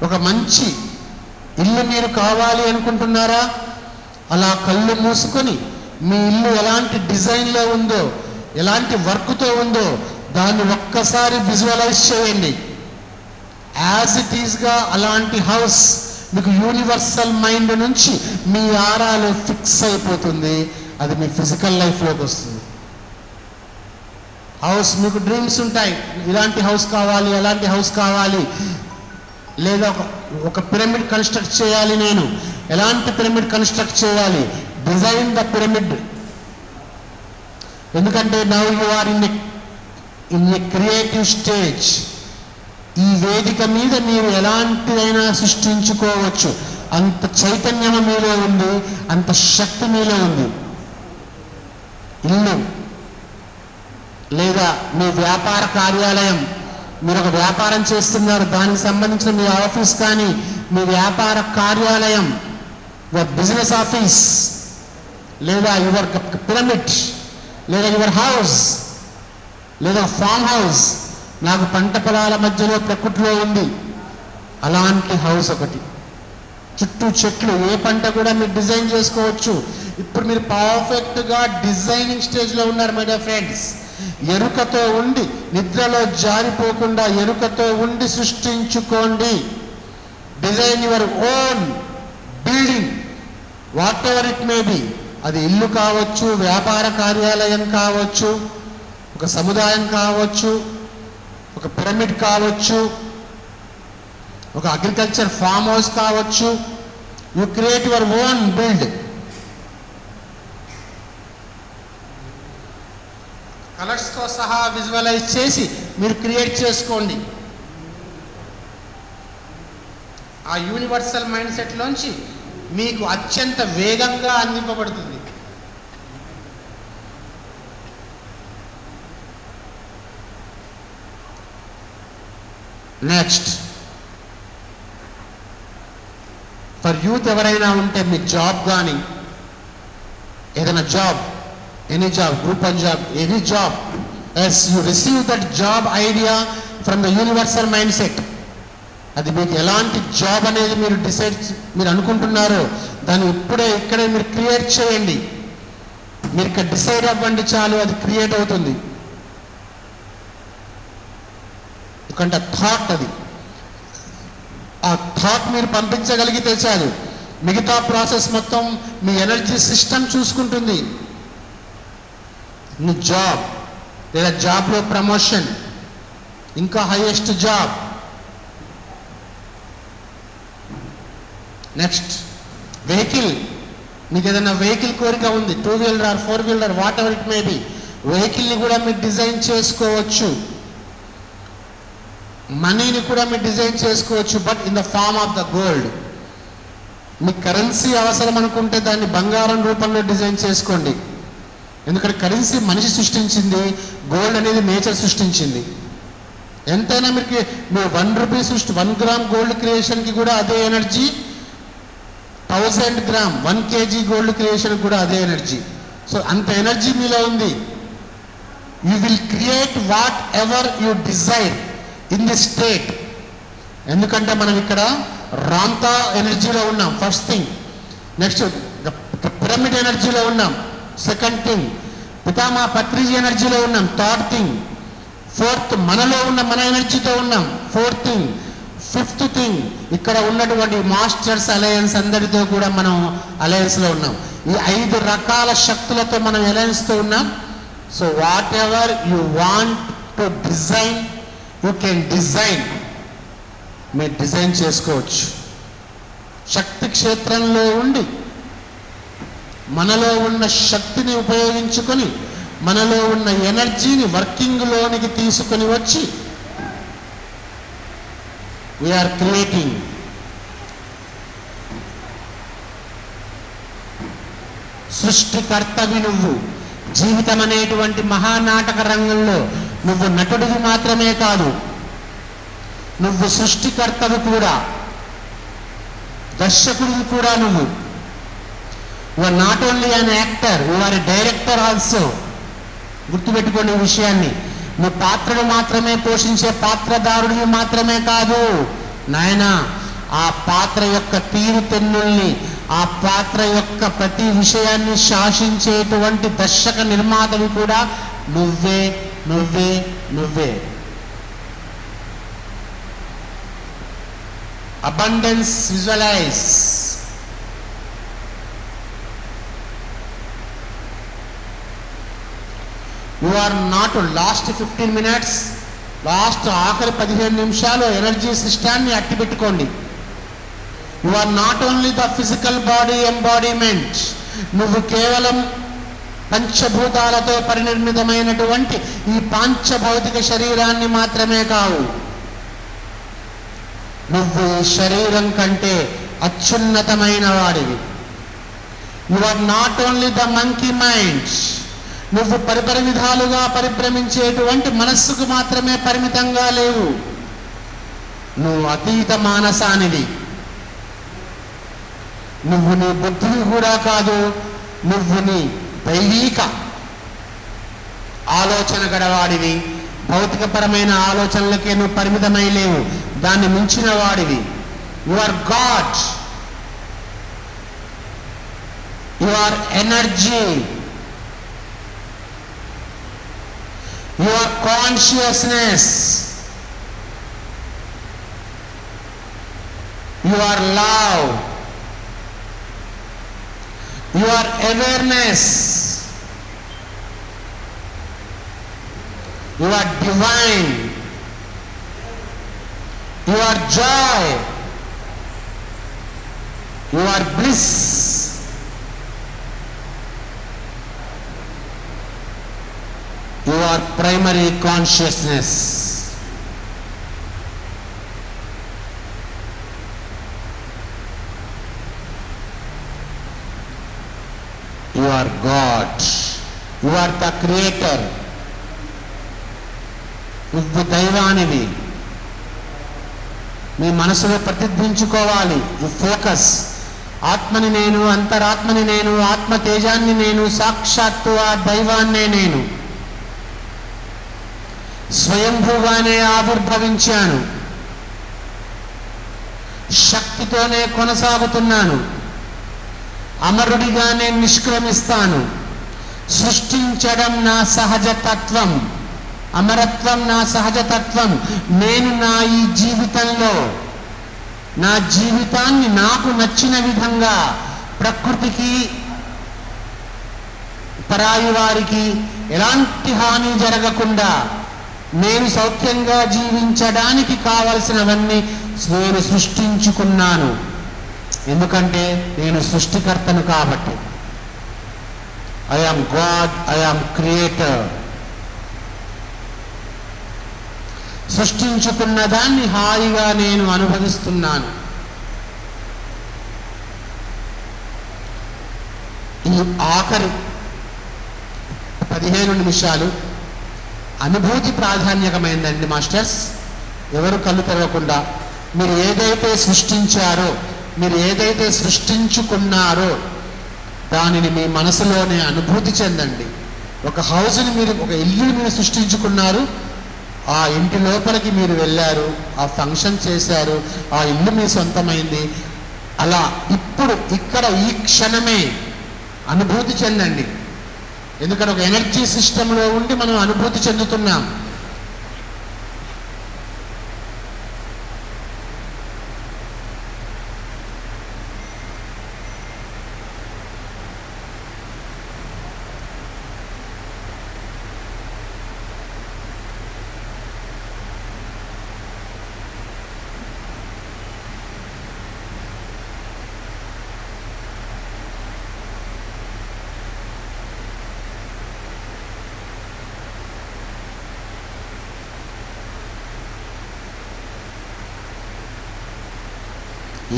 ఒక మంచి ఇల్లు మీరు కావాలి అనుకుంటున్నారా? అలా కళ్ళు మూసుకొని మీ ఇల్లు ఎలాంటి డిజైన్లో ఉందో, ఎలాంటి వర్క్తో ఉందో దాన్ని ఒక్కసారి విజువలైజ్ చేయండి. యాజ్ ఇట్ ఈస్గా అలాంటి హౌస్ మీకు యూనివర్సల్ మైండ్ నుంచి మీ ఆరాలో ఫిక్స్ అయిపోతుంది. అది మీ ఫిజికల్ లైఫ్లోకి వస్తుంది. హౌస్ మీకు డ్రీమ్స్ ఉంటాయి, ఇలాంటి హౌస్ కావాలి, ఎలాంటి హౌస్ కావాలి, లేదా ఒక పిరమిడ్ కన్స్ట్రక్ట్ చేయాలి, నేను ఎలాంటి పిరమిడ్ కన్స్ట్రక్ట్ చేయాలి, డిజైన్ ద పిరమిడ్. ఎందుకంటే now you are in a creative stage. ఈ వేదిక మీద మీరు ఎలాంటిదైనా సృష్టించుకోవచ్చు. అంత చైతన్యం మీలో ఉంది, అంత శక్తి మీలో ఉంది. ఇల్లు లేదా మీ వ్యాపార కార్యాలయం, మీరు ఒక వ్యాపారం చేస్తున్నారు, దానికి సంబంధించిన మీ ఆఫీస్ కానీ మీ వ్యాపార కార్యాలయం, యువర్ బిజినెస్ ఆఫీస్, లేదా యువర్ పిరమిడ్, లేదా యువర్ హౌస్, లేదా ఫామ్ హౌస్. నాకు పంట పొలాల మధ్యలో ప్రకృతిలో ఉంది అలాంటి హౌస్ ఒకటి, చుట్టూ చెట్లు, ఏ పంట కూడా మీరు డిజైన్ చేసుకోవచ్చు. ఇప్పుడు మీరు పర్ఫెక్ట్గా డిజైనింగ్ స్టేజ్లో ఉన్నారు మై డియర్ ఫ్రెండ్స్. ఎరుకతో ఉండి, నిద్రలో జారిపోకుండా ఎరుకతో ఉండి సృష్టించుకోండి. Design your own building, whatever it may be. అది ఇల్లు కావచ్చు, వ్యాపార కార్యాలయం కావచ్చు, ఒక సముదాయం కావచ్చు, ఒక పిరమిడ్ కావచ్చు, ఒక అగ్రికల్చర్ ఫామ్ హౌస్ కావచ్చు. You create your own build. కలర్స్తో సహా విజువలైజ్ చేసి మీరు క్రియేట్ చేసుకోండి. ఆ యూనివర్సల్ మైండ్ సెట్లోంచి మీకు అత్యంత వేగంగా అందింపబడుతుంది. నెక్స్ట్, ఫర్ యూత్ ఎవరైనా ఉంటే మీ జాబ్ కానీ ఏదైనా job, any job, group one job, any job, as you receive that job idea from the universal mind set. అది మీకు ఎలాంటి జాబ్ అనేది మీరు అనుకుంటున్నారో దాన్ని ఇక్కడే మీరు క్రియేట్ చేయండి. మీరు ఇక్కడ డిసైడ్ అవ్వండి చాలు, అది క్రియేట్ అవుతుంది. ఎందుకంటే థాట్, అది ఆ థాట్ మీరు పంపించగలిగితే చాలు, మిగతా ప్రాసెస్ మొత్తం మీ ఎనర్జీ సిస్టమ్ చూసుకుంటుంది. మీ జాబ్ లేదా జాబ్లో ప్రమోషన్, ఇంకా హైయెస్ట్ జాబ్. Next, vehicle. మీకు ఏదైనా వెహికల్ కోరిక ఉంది, 2 wheeler are 4 wheeler, what ever it may B, వెహికల్ని కూడా మీరు డిజైన్ చేసుకోవచ్చు. మనీని కూడా మీరు డిజైన్ చేసుకోవచ్చు, but in the form of the gold. మీకు కరెన్సీ అవసరం అనుకుంటే దాన్ని బంగారం రూపంలో డిజైన్ చేసుకోండి. ఎందుకంటే కరెన్సీ మనిషి సృష్టించింది, గోల్డ్ అనేది నేచర్ సృష్టించింది. ఎంతైనా మీరు 1 రూపీ 1 గ్రామ్ గోల్డ్ క్రియేషన్కి కూడా అదే energy, 1000 gram 1 kg gold creation కూడా అదే ఎనర్జీ. సో అంత ఎనర్జీ మీలో ఉంది. You will create what ever you desire in the state. ఎందుకంటే మనం ఇక్కడ రాంతా ఎనర్జీలో ఉన్నాం, ఫస్ట్ థింగ్. నెక్స్ట్, పిరమిడ్ ఎనర్జీలో ఉన్నాం, సెకండ్ థింగ్. పితామా పత్రిజీ ఎనర్జీలో ఉన్నాం, థర్డ్ థింగ్. ఫోర్త్, మనలో ఉన్న మన ఎనర్జీతో ఉన్నాం, ఫోర్త్ థింగ్. ఫిఫ్త్ థింగ్, ఇక్కడ ఉన్నటువంటి మాస్టర్స్ అలయన్స్ అందరితో కూడా మనం అలయన్స్లో ఉన్నాం. ఈ 5 రకాల శక్తులతో మనం అలయన్స్తో ఉన్నాం. So what ever you want to design, you can design. మీరు డిజైన్ చేసుకోవచ్చు. శక్తి క్షేత్రంలో ఉండి మనలో ఉన్న శక్తిని ఉపయోగించుకొని మనలో ఉన్న ఎనర్జీని వర్కింగ్లోనికి తీసుకొని వచ్చి వీఆర్ క్రియేటింగ్ సృష్టికర్తవి నువ్వు. జీవితం అనేటువంటి మహానాటక రంగంలో నువ్వు నటుడివి మాత్రమే కాదు, నువ్వు సృష్టికర్తవు కూడా, దర్శకుడివి కూడా నువ్వు. You are not only an actor, you are a director also. గుర్తుపెట్టుకోండి ఈ విషయాన్ని. నువ్వు పాత్రను మాత్రమే పోషించే పాత్రధారుడివి మాత్రమే కాదు నాయనా, ఆ పాత్ర యొక్క తీరుతెన్నుల్ని, ఆ పాత్ర యొక్క ప్రతి విషయాన్ని శాసించేటువంటి దర్శక నిర్మాతవి కూడా నువ్వే నువ్వే నువ్వే. Abundance visualize. You are not last 15 minutes, last ఆఖరి 15 నిమిషాలు ఎనర్జీ సిస్టాన్ని అట్టి పెట్టుకోండి. You are not only the physical body embodiment. నువ్వు కేవలం పంచభూతాలతో పరినిర్మితమైనటువంటి ఈ పాంచభౌతిక శరీరాన్ని మాత్రమే కావు, నువ్వు ఈ శరీరం కంటే అత్యున్నతమైన వాడివి. You are not only the monkey mind. నువ్వు పరిపరి విధాలుగా పరిభ్రమించేటువంటి మనస్సుకు మాత్రమే పరిమితంగా లేవు, నువ్వు అతీత మానసానివి. నువ్వు నీ బుద్ధిని కూడా కాదు, నువ్వు నీ దైవీక ఆలోచన గడవాడివి. భౌతికపరమైన ఆలోచనలకే నువ్వు పరిమితమై లేవు, దాన్ని మించిన వాడివి. You are God, you are energy, you are consciousness, you are love, you are awareness, you are divine, you are joy, you are bliss, you are primary consciousness. You are God. You are the creator. నువ్వు దైవానివి. మీ మనసులో ప్రతిధ్వనించుకోవాలి. You focus. ఆత్మని నేను, అంతరాత్మని నేను, ఆత్మ తేజాన్ని నేను, సాక్షాత్తు ఆ దైవాన్నే నేను. స్వయంభూగానే ఆవిర్భవించాను, శక్తితోనే కొనసాగుతున్నాను, అమరుడిగానే నిష్క్రమిస్తాను. సృష్టించడం నా సహజ తత్వం, అమరత్వం నా సహజ తత్వం. నేను నా ఈ జీవితంలో నా జీవితాన్ని నాకు నచ్చిన విధంగా ప్రకృతికి పరాయి వారికి ఎలాంటి హాని జరగకుండా నేను సౌఖ్యంగా జీవించడానికి కావలసినవన్నీ నేను సృష్టించుకున్నాను. ఎందుకంటే నేను సృష్టికర్తను కాబట్టి. I am God, I am creator. సృష్టించుకున్న దాన్ని హాయిగా నేను అనుభవిస్తున్నాను. ఈ ఆఖరి 15 నిమిషాలు అనుభూతి ప్రాధాన్యకమైందండి మాస్టర్స్. ఎవరు కళ్ళు తెరవకుండా మీరు ఏదైతే సృష్టించారో, మీరు ఏదైతే సృష్టించుకున్నారో దానిని మీ మనసులోనే అనుభూతి చెందండి. ఒక హౌస్ని మీరు, ఒక ఇల్లుని మీరు సృష్టించుకున్నారు, ఆ ఇంటి లోపలికి మీరు వెళ్ళారు, ఆ ఫంక్షన్ చేశారు, ఆ ఇల్లు మీ సొంతమైంది. అలా ఇప్పుడు ఇక్కడ ఈ క్షణమే అనుభూతి చెందండి. ఎందుకంటే ఒక ఎనర్జీ సిస్టంలో ఉండి మనం అనుభూతి చెందుతున్నాం.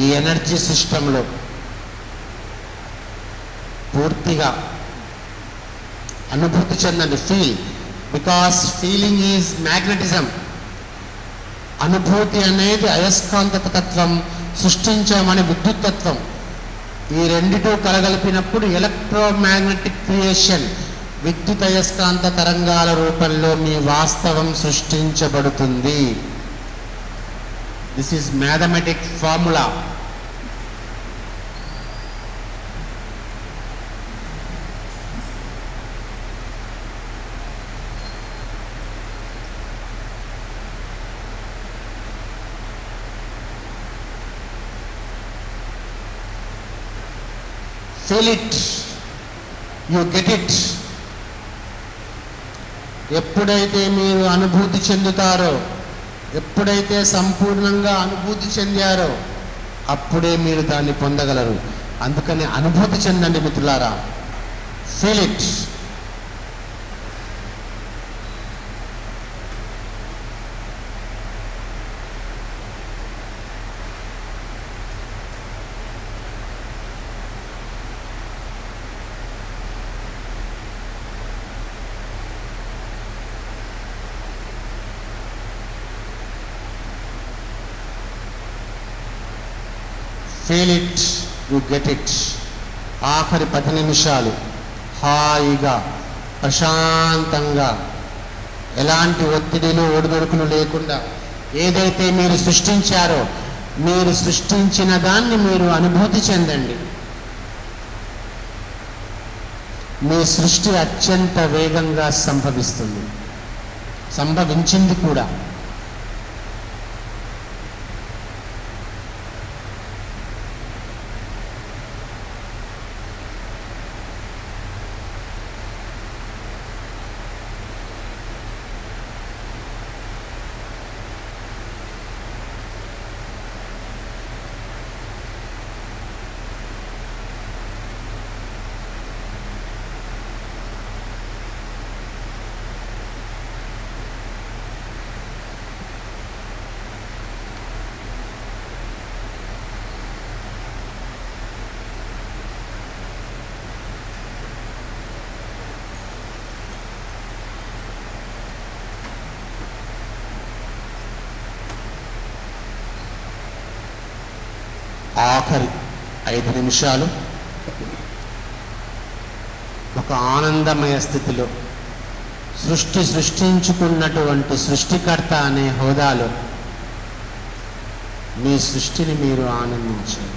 ఈ ఎనర్జీ సిస్టంలో పూర్తిగా అనుభూతి చెందండి. Feel, because feeling is magnetism. అనుభూతి అనేది అయస్కాంత తత్వం, సృష్టించామని విద్యుత్ తత్వం. ఈ రెండిటి కలగలిపినప్పుడు ఎలక్ట్రోమాగ్నెటిక్ క్రియేషన్, విద్యుత్ అయస్కాంత తరంగాల రూపంలో మీ వాస్తవం సృష్టించబడుతుంది. This is mathematic formula. Feel it, you get it. ఎప్పుడైతే మీరు అనుభూతి చెందుతారో, ఎప్పుడైతే సంపూర్ణంగా అనుభూతి చెందారో, అప్పుడే మీరు దాన్ని పొందగలరు. అందుకని అనుభూతి చెందండి మిత్రులారా. Feel it. Feel it, you get it. ఆఖరి 10 నిమిషాలు హాయిగా, ప్రశాంతంగా, ఎలాంటి ఒత్తిడిలు ఒడిదొడుకులు లేకుండా ఏదైతే మీరు సృష్టించారో, మీరు సృష్టించిన దాన్ని మీరు అనుభూతి చెందండి. మీ సృష్టి అత్యంత వేగంగా సంభవిస్తుంది, సంభవించింది కూడా. ఆఖరి 5 నిమిషాలు ఒక ఆనందమయ స్థితిలో, సృష్టించుకున్నటువంటి సృష్టికర్త అనే హోదాలో మీ సృష్టిని మీరు ఆనందించండి.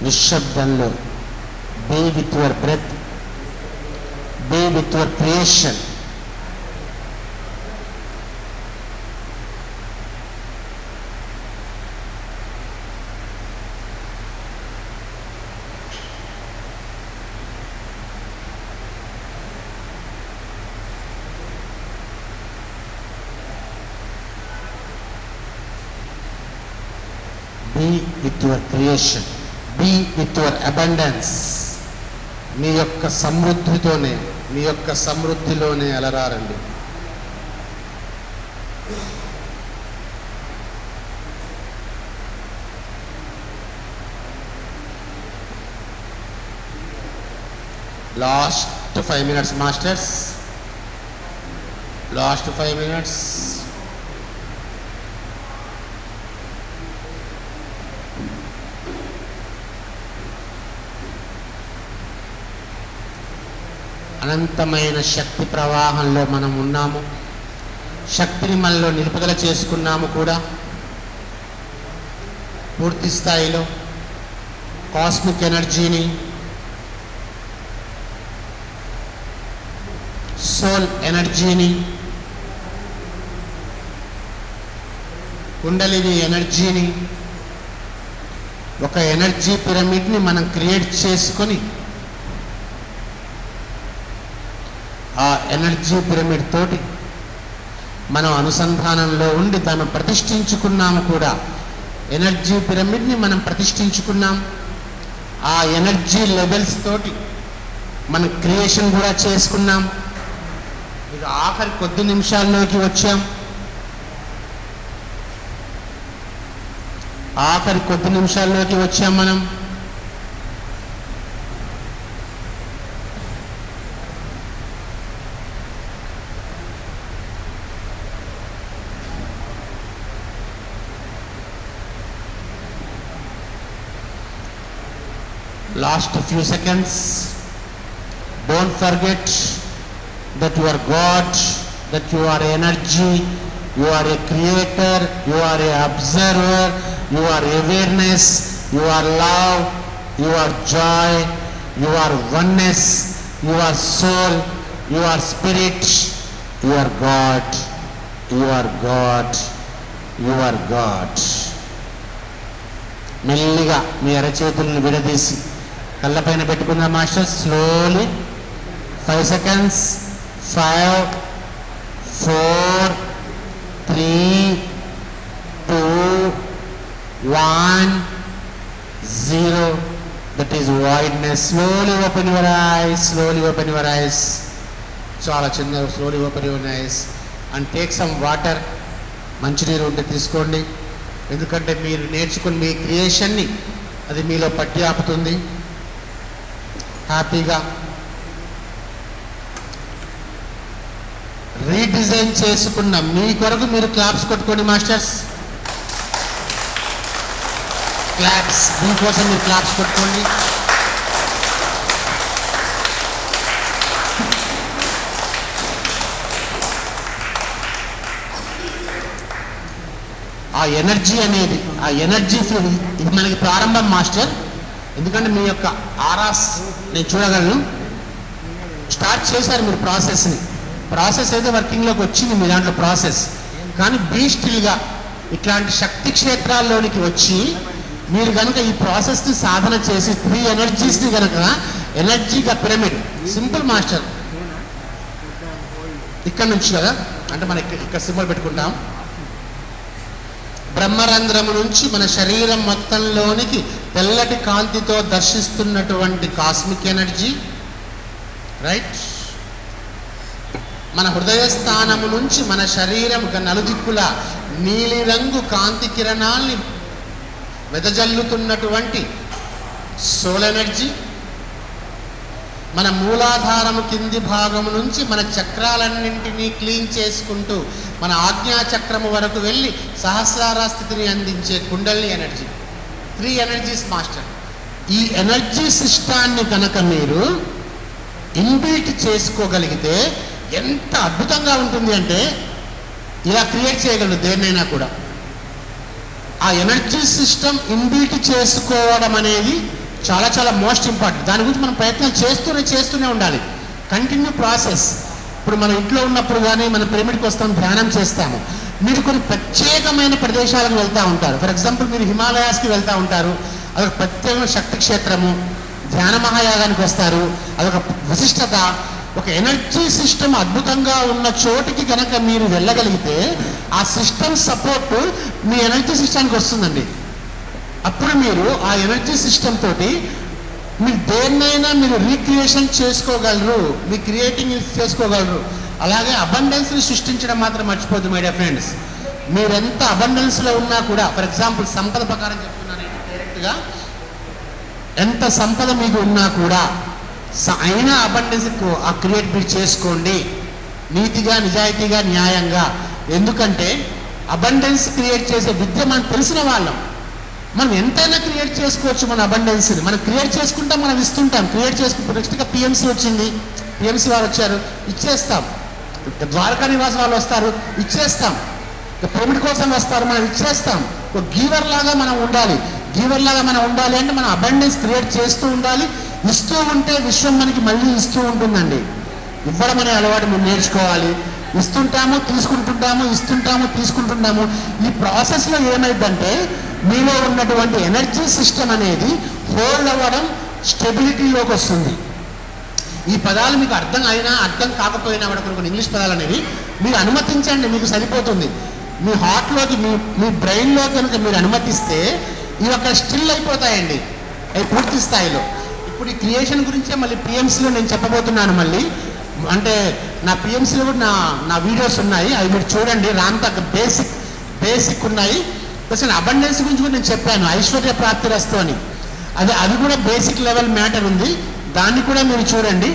నిశ్శబ్దంలో be with your breath, be with your creation. Be with your creation. Be with your abundance. మీ యొక్క సమృద్ధితోనే, మీ యొక్క సమృద్ధిలోనే అలరారండి. Last 5 minutes, masters. Last 5 minutes. అనంతమైన శక్తి ప్రవాహంలో మనం ఉన్నాము. శక్తిని మనలో నిలుపుదల చేసుకున్నాము కూడా. పూర్తి స్థాయిలో కాస్మిక్ ఎనర్జీని, సోల్ ఎనర్జీని కుండలిని ఎనర్జీని, ఒక ఎనర్జీ పిరమిడ్ని మనం క్రియేట్ చేసుకొని ఆ ఎనర్జీ పిరమిడ్ తోటి మనం అనుసంధానంలో ఉండి దాన్ని ప్రతిష్ఠించుకున్నాము కూడా. ఎనర్జీ పిరమిడ్ని మనం ప్రతిష్ఠించుకున్నాం. ఆ ఎనర్జీ లెవెల్స్ తోటి మనం క్రియేషన్ కూడా చేసుకున్నాం. ఇక ఆఖరి కొద్ది నిమిషాల్లోకి వచ్చాం. మనం. Last few seconds. Don't forget that you are God, that you are energy, you are a creator, you are a observer, you are awareness, you are love, you are joy, you are oneness, you are soul, you are spirit, you are God, you are God, you are God. మెల్లిగా మీ అరచేతులను విడదీసి కళ్ళపైన పెట్టుకున్న master. Slowly 5 seconds. 5, 4, 3, 2, 1, 0. That is voidness. Slowly open your eyes. చాలా చిన్నగా slowly open your eyes and take some water. మంచినీరు ఉంటే తీసుకోండి. ఎందుకంటే మీరు నేర్చుకుని మీ క్రియేషన్ని అది మీలో పట్టి ఆపుతుంది. హ్యాపీగా రీడిజైన్ చేసుకున్న మీ కొరకు మీరు క్లాప్స్ కొట్టుకోండి మాస్టర్స్. క్లాప్స్, మీకోసం మీరు క్లాప్స్ కొట్టుకోండి. ఆ ఎనర్జీ అనేది, ఆ ఎనర్జీ ఫీల్ ఇది మనకి ప్రారంభం మాస్టర్. ఎందుకంటే మీ యొక్క ఆరాస్ నేను చూడగలను. స్టార్ట్ చేశారు మీరు ప్రాసెస్ అయితే వర్కింగ్లోకి వచ్చింది మీ దాంట్లో ప్రాసెస్. కానీ బీ స్టిల్గా ఇట్లాంటి శక్తి క్షేత్రాల్లోనికి వచ్చి మీరు కనుక ఈ ప్రాసెస్ని సాధన చేసి 3 ఎనర్జీస్ని కనుక ఎనర్జీగా పిరమిడ్ సింపుల్ మాస్టర్. ఇక్కడ నుంచి కదా, అంటే మనం ఇక్కడ సింబల్ పెట్టుకుంటాం. బ్రహ్మరంధ్రము నుంచి మన శరీరం మొత్తంలోనికి తెల్లటి కాంతితో దర్శిస్తున్నటువంటి కాస్మిక్ ఎనర్జీ, రైట్. మన హృదయ స్థానము నుంచి మన శరీరం నలుదిక్కుల నీలిరంగు కాంతి కిరణాల్ని వెదజల్లుతున్నటువంటి సోల్ ఎనర్జీ. మన మూలాధారము కింది భాగము నుంచి మన చక్రాలన్నింటినీ క్లీన్ చేసుకుంటూ మన ఆజ్ఞా చక్రము వరకు వెళ్ళి సహస్రార స్థితిని అందించే కుండలిని ఎనర్జీ. 3 energies master. ఈ ఎనర్జీ సిస్టాన్ని కనుక మీరు ఇన్బిల్ట్ చేసుకోగలిగితే ఎంత అద్భుతంగా ఉంటుంది అంటే ఇలా క్రియేట్ చేయగలరు దేన్నైనా కూడా. ఆ ఎనర్జీ సిస్టమ్ ఇన్బిల్ట్ చేసుకోవడం అనేది చాలా చాలా మోస్ట్ ఇంపార్టెంట్. దాని గురించి మనం ప్రయత్నాలు చేస్తూనే ఉండాలి. Continue process. ఇప్పుడు మన ఇంట్లో ఉన్నప్పుడు కానీ మన పిరమిడ్కి వస్తాం, ధ్యానం చేస్తాము. మీరు కొన్ని ప్రత్యేకమైన ప్రదేశాలకు వెళ్తూ ఉంటారు. ఫర్ ఎగ్జాంపుల్ మీరు హిమాలయాస్కి వెళ్తూ ఉంటారు, అదొక ప్రత్యేకమైన శక్తి క్షేత్రము. ధ్యాన మహాయాగానికి వస్తారు, అదొక విశిష్టత. ఒక ఎనర్జీ సిస్టమ్ అద్భుతంగా ఉన్న చోటికి కనుక మీరు వెళ్ళగలిగితే ఆ సిస్టమ్ సపోర్ట్ మీ ఎనర్జీ సిస్టానికి వస్తుందండి. అప్పుడు మీరు ఆ ఎనర్జీ సిస్టమ్ తోటి మీరు దేన్నైనా మీరు రీక్రియేషన్ చేసుకోగలరు, మీ క్రియేటింగ్ చేసుకోగలరు. అలాగే అబండెన్స్ని సృష్టించడం మాత్రం మర్చిపోద్దు మై డియర్ ఫ్రెండ్స్. మీరెంత అబండెన్స్లో ఉన్నా కూడా, ఫర్ ఎగ్జాంపుల్ సంపద ప్రకారం చెప్తున్నాను డైరెక్ట్గా, ఎంత సంపద మీకు ఉన్నా కూడా అయినా అబండెన్స్ ఆ క్రియేట్ మీరు చేసుకోండి నీతిగా, నిజాయితీగా, న్యాయంగా. ఎందుకంటే అబండెన్స్ క్రియేట్ చేసే విద్య మనకు తెలిసిన వాళ్ళం. మనం ఎంతైనా క్రియేట్ చేసుకోవచ్చు మన అబండెన్స్ని. మనం క్రియేట్ చేసుకుంటాం, మనం ఇస్తుంటాం. క్రియేట్ చేసుకుంటాం. నెక్స్ట్గా పిఎంసీ వచ్చింది, పిఎంసీ వారు వచ్చారు, ఇచ్చేస్తాం. ద్వారకా నివాస్ వాళ్ళు వస్తారు, ఇచ్చేస్తాం. పిరమిడ్ కోసం వస్తారు, మనం ఇచ్చేస్తాం. ఒక గీవర్ లాగా మనం ఉండాలి. గీవర్ లాగా మనం ఉండాలి అంటే మనం అబండెన్స్ క్రియేట్ చేస్తూ ఉండాలి. ఇస్తూ ఉంటే విశ్వం మనకి మళ్ళీ ఇస్తూ ఉంటుందండి. ఇవ్వడం అనే అలవాటు మనం నేర్చుకోవాలి. ఇస్తుంటాము తీసుకుంటుంటాము, ఇస్తుంటాము తీసుకుంటుంటాము. ఈ ప్రాసెస్లో ఏమైందంటే మీలో ఉన్నటువంటి ఎనర్జీ సిస్టమ్ అనేది హోల్డ్ అవ్వడం, స్టెబిలిటీలోకి వస్తుంది. ఈ పదాలు మీకు అర్థం అయినా అర్థం కాకపోయినా కూడా కొన్ని ఇంగ్లీష్ పదాలు అనేవి మీరు అనుమతించండి, మీకు సరిపోతుంది. మీ హార్ట్లోకి మీ బ్రెయిన్లో కనుక మీరు అనుమతిస్తే ఇవి అక్కడ స్టిల్ అయిపోతాయండి, అవి పూర్తి స్థాయిలో. ఇప్పుడు ఈ క్రియేషన్ గురించే మళ్ళీ పిఎంసీలో నేను చెప్పబోతున్నాను. మళ్ళీ అంటే నా పిఎంసీలో కూడా నా వీడియోస్ ఉన్నాయి, అవి మీరు చూడండి. రామ్తక్ బేసిక్ ఉన్నాయి. ప్లస్ అబండెన్స్ గురించి కూడా నేను చెప్పాను, ఐశ్వర్య ప్రాప్తిరస్తు అని. అది కూడా బేసిక్ లెవెల్ మ్యాటర్ ఉంది, దాన్ని కూడా మీరు చూడండి.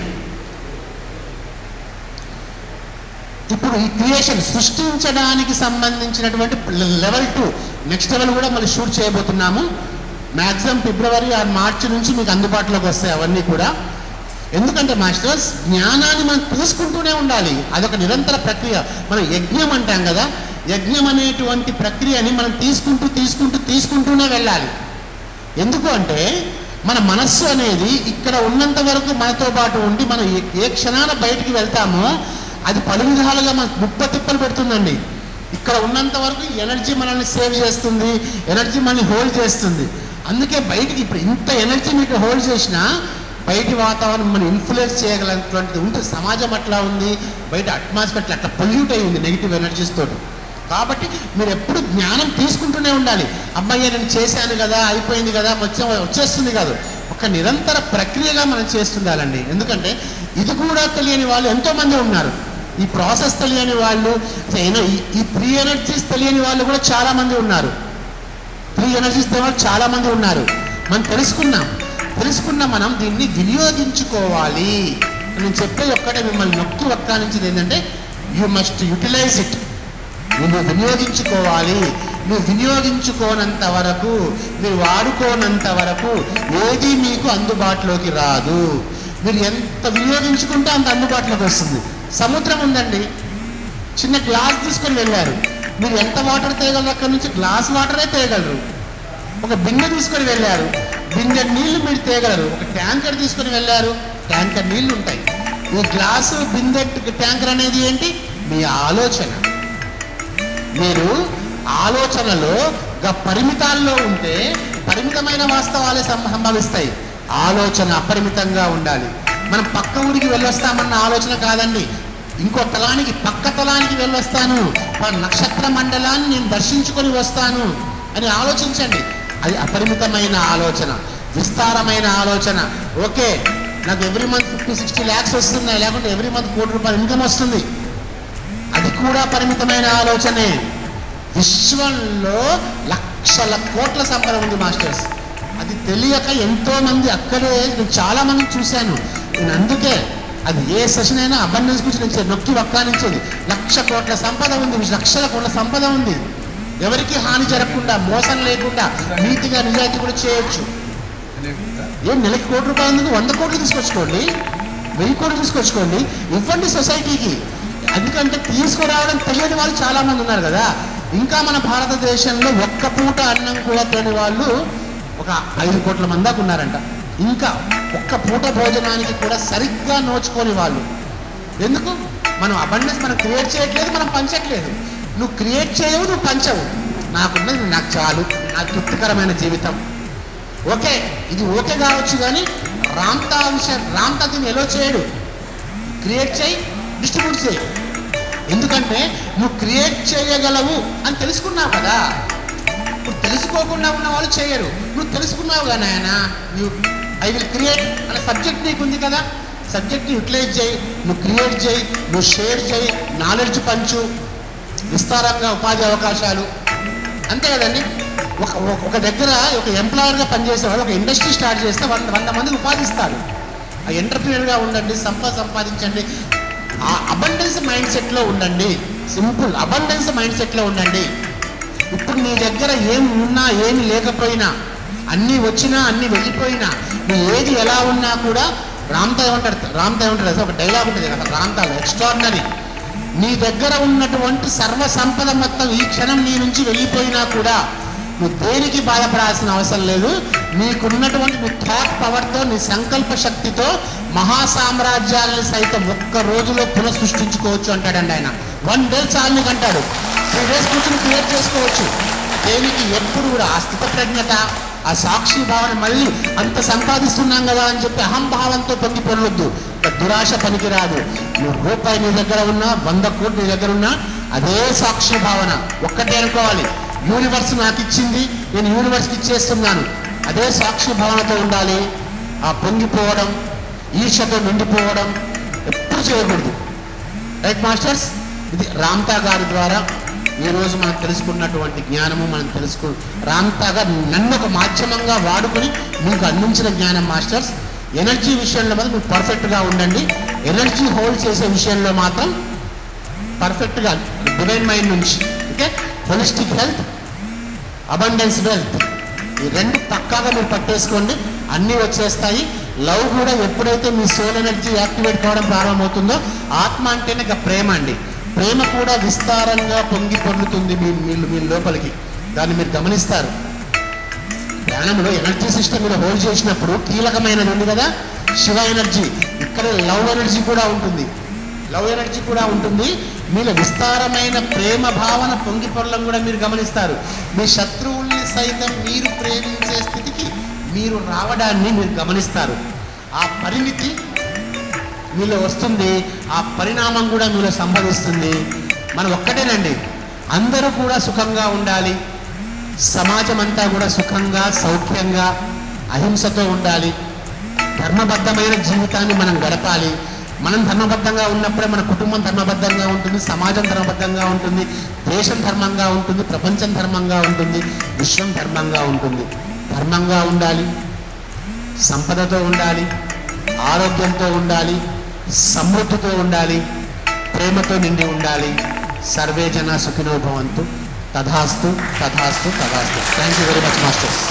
ఇప్పుడు ఈ క్రియేషన్ సృష్టించడానికి సంబంధించినటువంటి లెవెల్ 2 నెక్స్ట్ లెవెల్ కూడా మళ్ళీ షూట్ చేయబోతున్నాము. మ్యాక్సిమం ఫిబ్రవరి ఆ మార్చి నుంచి మీకు అందుబాటులోకి వస్తాయి అవన్నీ కూడా. ఎందుకంటే మాస్టర్స్, జ్ఞానాన్ని మనం తీసుకుంటూనే ఉండాలి, అదొక నిరంతర ప్రక్రియ. మనం యజ్ఞం అంటాం కదా, యజ్ఞం అనేటువంటి ప్రక్రియని మనం తీసుకుంటూనే వెళ్ళాలి. ఎందుకు అంటే మన మనస్సు అనేది ఇక్కడ ఉన్నంత వరకు మనతో పాటు ఉండి మనం ఏ క్షణాన బయటికి వెళ్తామో అది పలు విధాలుగా మనకు ముప్పతిప్పలు పెడుతుందండి. ఇక్కడ ఉన్నంత వరకు ఎనర్జీ మనల్ని సేవ్ చేస్తుంది, ఎనర్జీ మనల్ని హోల్డ్ చేస్తుంది. అందుకే బయటికి ఇప్పుడు ఇంత ఎనర్జీ మీకు హోల్డ్ చేసినా బయటి వాతావరణం మనం ఇన్ఫ్లుయెన్స్ చేయగలిగినటువంటిది ఉంటుంది. సమాజం అట్లా ఉంది, బయట అట్మాస్ఫియర్ అట్లా పొల్యూట్ అయి ఉంది నెగిటివ్ ఎనర్జీస్ తోటి. కాబట్టి మీరు ఎప్పుడు జ్ఞానం తీసుకుంటూనే ఉండాలి. అమ్మాయి నేను చేశాను కదా, అయిపోయింది కదా, వచ్చేస్తుంది కాదు, ఒక నిరంతర ప్రక్రియగా మనం చేస్తుండాలండి. ఎందుకంటే ఇది కూడా తెలియని వాళ్ళు ఎంతోమంది ఉన్నారు, ఈ ప్రాసెస్ తెలియని వాళ్ళు, ఈ 3 ఎనర్జీస్ తెలియని వాళ్ళు కూడా చాలామంది ఉన్నారు. 3 ఎనర్జీస్ తెలియని వాళ్ళు చాలామంది ఉన్నారు. మనం తెలుసుకున్న మనం దీన్ని వినియోగించుకోవాలి. నేను చెప్పేది ఒక్కటే, మిమ్మల్ని నొక్కి వక్కానించేది ఏంటంటే యూ మస్ట్ యూటిలైజ్ ఇట్. నువ్వు వినియోగించుకోవాలి. నువ్వు వినియోగించుకోనంత వరకు, మీరు వాడుకోనంత వరకు ఏది మీకు అందుబాటులోకి రాదు. మీరు ఎంత వినియోగించుకుంటే అంత అందుబాటులోకి వస్తుంది. సముద్రం ఉందండి, చిన్న గ్లాస్ తీసుకొని వెళ్ళారు, మీరు ఎంత వాటర్ తేగలరు? అక్కడి నుంచి గ్లాస్ వాటరే తేగలరు. ఒక బిందె తీసుకొని వెళ్ళారు, బిందె నీళ్లు మీరు తేగలరు. ఒక ట్యాంకర్ తీసుకొని వెళ్ళారు, ట్యాంకర్ నీళ్లు ఉంటాయి. ఈ గ్లాసు, బిందె, ట్యాంకర్ అనేది ఏంటి? మీ ఆలోచన. మీరు ఆలోచనలో పరిమితాల్లో ఉంటే పరిమితమైన వాస్తవాలే సంభవిస్తాయి. ఆలోచన అపరిమితంగా ఉండాలి. మనం పక్క ఊరికి వెళ్ళొస్తామన్న ఆలోచన కాదండి, ఇంకో తలానికి, పక్క తలానికి వెళ్ళొస్తాను, నక్షత్ర మండలాన్ని నేను దర్శించుకొని వస్తాను అని ఆలోచించండి. అది అపరిమితమైన ఆలోచన, విస్తారమైన ఆలోచన. ఓకే, నాకు ఎవ్రీ మంత్ 50-60 lakhs వస్తున్నాయి, లేకుంటే ఎవ్రీ మంత్ 1 కోటి రూపాయలు ఇన్కమ్ వస్తుంది, అది కూడా పరిమితమైన ఆలోచనే. విశ్వంలో లక్షల కోట్ల సంపద ఉంది మాస్టర్స్. అది తెలియక ఎంతో మంది అక్కడే, నేను చాలా మందిని చూశాను. నేను అందుకే అది ఏ సెషన్ అయినా అబండెన్స్ గురించి నేను నొక్కి వక్కానించేది. 1,00,000 కోట్ల సంపద ఉంది, 1,00,000 కోట్ల సంపద ఉంది. ఎవరికి హాని జరగకుండా, మోసం లేకుండా, నీతిగా నిజాయితీ కూడా చేయొచ్చు. ఏం నెలకి 1 కోటి రూపాయలు ఎందుకు? 100 కోట్లు తీసుకొచ్చుకోండి, 1000 కోట్లు తీసుకొచ్చుకోండి, ఇవ్వండి సొసైటీకి. ఎందుకంటే తీసుకురావడం తెలియని వాళ్ళు చాలా మంది ఉన్నారు కదా. ఇంకా మన భారతదేశంలో ఒక్క పూట అన్నం కూడా తిని వాళ్ళు ఒక 5 కోట్ల మంది దాకా ఉన్నారంట. ఇంకా ఒక్క పూట భోజనానికి కూడా సరిగ్గా నోచుకోని వాళ్ళు. ఎందుకు? మనం అబండెన్స్ మనం క్రియేట్ చేయట్లేదు, మనం పంచట్లేదు. నువ్వు క్రియేట్ చేయవు, నువ్వు పంచవు. నాకున్నది నాకు చాలు, నాకు తృప్తికరమైన జీవితం. ఓకే, ఇది ఓకే కావచ్చు, కానీ రామ్తా దీన్ని ఎలా చేయడు? క్రియేట్ చేయి, డిస్ట్రిబ్యూట్ చేయి. ఎందుకంటే నువ్వు క్రియేట్ చేయగలవు అని తెలుసుకున్నావు కదా. ఇప్పుడు తెలుసుకోకుండా ఉన్న వాళ్ళు చేయరు. నువ్వు తెలుసుకున్నావు కదా నాయన, ఐ విల్ క్రియేట్ అనే సబ్జెక్ట్ నీకు ఉంది కదా. సబ్జెక్ట్ని యూటిలైజ్ చేయి, నువ్వు క్రియేట్ చేయి, నువ్వు షేర్ చేయి, నాలెడ్జ్ పంచు, విస్తారంగా ఉపాధి అవకాశాలు. అంతే కదండి. ఒక దగ్గర ఒక ఎంప్లాయర్గా పనిచేసేవాడు ఒక ఇండస్ట్రీ స్టార్ట్ చేస్తే 100 మందికి ఉపాధి ఇస్తారు. ఆ ఎంటర్ప్రీనర్గా ఉండండి, సంపాదించండి. ఆ అబండెన్స్ మైండ్ సెట్లో ఉండండి. సింపుల్, అబండెన్స్ మైండ్ సెట్లో ఉండండి. ఇప్పుడు నీ దగ్గర ఏమి ఉన్నా, ఏమి లేకపోయినా, అన్నీ వచ్చినా, అన్నీ వెళ్ళిపోయినా, నువ్వు ఏది ఎలా ఉన్నా కూడా రామ్తా ఏమంటాడు ఒక డైలాగ్ ఉంటుంది కదా రామ్తాలో, ఎక్స్ట్రాడినరీ. నీ దగ్గర ఉన్నటువంటి సర్వ సంపద మొత్తం ఈ క్షణం నీ నుంచి వెళ్ళిపోయినా కూడా నువ్వు దేనికి బాధపడాల్సిన అవసరం లేదు. నీకున్నటువంటి నీ థాట్ పవర్తో, నీ సంకల్ప శక్తితో మహాసామ్రాజ్యాలను సైతం ఒక్క రోజులో పునఃసృష్టించుకోవచ్చు అంటాడండి ఆయన. 1 day చాలు నీకు అంటాడు. 3 days కూర్చొని క్రియేట్ చేసుకోవచ్చు. దేనికి ఎప్పుడు కూడా ఆ స్థితప్రజ్ఞత, ఆ సాక్షి భావన, మళ్ళీ అంత సంపాదిస్తున్నాం కదా అని చెప్పి అహంభావంతో పొంగి పొరవద్దు. దురాశ పనికిరాదు. నువ్వు రూపాయి నీ దగ్గర ఉన్నా, 100 కోట్లు నీ దగ్గర ఉన్నా, అదే సాక్షి భావన ఒక్కటే అనుకోవాలి. యూనివర్స్ నాకు ఇచ్చింది, నేను యూనివర్స్కి ఇచ్చేస్తున్నాను, అదే సాక్షి భావనతో ఉండాలి. ఆ పొంగిపోవడం, ఈర్షతో నిండిపోవడం ఎప్పుడు చేయకూడదు. Right masters? ఇది రామ్తా గారి ద్వారా ఈరోజు మనం తెలుసుకున్నటువంటి జ్ఞానము. మనం రామ్తా గారు నన్ను ఒక మాధ్యమంగా వాడుకొని మీకు అందించిన జ్ఞానం మాస్టర్స్. ఎనర్జీ విషయంలో మాత్రం మీరు పర్ఫెక్ట్గా ఉండండి. ఎనర్జీ హోల్డ్ చేసే విషయంలో మాత్రం పర్ఫెక్ట్గా డివైన్ మైండ్ నుంచి, okay, holistic health, abundance wealth, ఈ 2 పక్కాగా మీరు పట్టేసుకోండి, అన్నీ వచ్చేస్తాయి. లవ్ కూడా ఎప్పుడైతే మీ సోల్ ఎనర్జీ యాక్టివేట్ కావడం ప్రారంభమవుతుందో, ఆత్మ అంటేనే ఇక ప్రేమ అండి. ప్రేమ కూడా విస్తారంగా పొంగి పొందుతుంది మీ లోపలికి. దాన్ని మీరు గమనిస్తారు. ధ్యానంలో ఎనర్జీ సిస్టమ్ మీరు హోల్డ్ చేసినప్పుడు కీలకమైనది ఉంది కదా, శివ ఎనర్జీ. ఇక్కడ లవ్ ఎనర్జీ కూడా ఉంటుంది. లవ్ ఎనర్జీ కూడా ఉంటుంది. మీలో విస్తారమైన ప్రేమ భావన పొంగి పొరలం కూడా మీరు గమనిస్తారు. మీ శత్రువుల్ని సైతం మీరు ప్రేమించే స్థితికి మీరు రావడాన్ని మీరు గమనిస్తారు. ఆ పరిమితి మీలో వస్తుంది, ఆ పరిణామం కూడా మీలో సంభవిస్తుంది. మనం ఒక్కటేనండి, అందరూ కూడా సుఖంగా ఉండాలి, సమాజం అంతా కూడా సుఖంగా, సౌఖ్యంగా, అహింసతో ఉండాలి, ధర్మబద్ధమైన జీవితాన్ని మనం గడపాలి. మనం ధర్మబద్ధంగా ఉన్నప్పుడే మన కుటుంబం ధర్మబద్ధంగా ఉంటుంది, సమాజం ధర్మబద్ధంగా ఉంటుంది, దేశం ధర్మంగా ఉంటుంది, ప్రపంచం ధర్మంగా ఉంటుంది, విశ్వం ధర్మంగా ఉంటుంది. ధర్మంగా ఉండాలి, సంపదతో ఉండాలి, ఆరోగ్యంతో ఉండాలి, సమృద్ధితో ఉండాలి, ప్రేమతో నిండి ఉండాలి. సర్వే జన సుఖినో భవంతు. తథాస్తు తథాస్తు తథాస్తు. Thank you very much masters.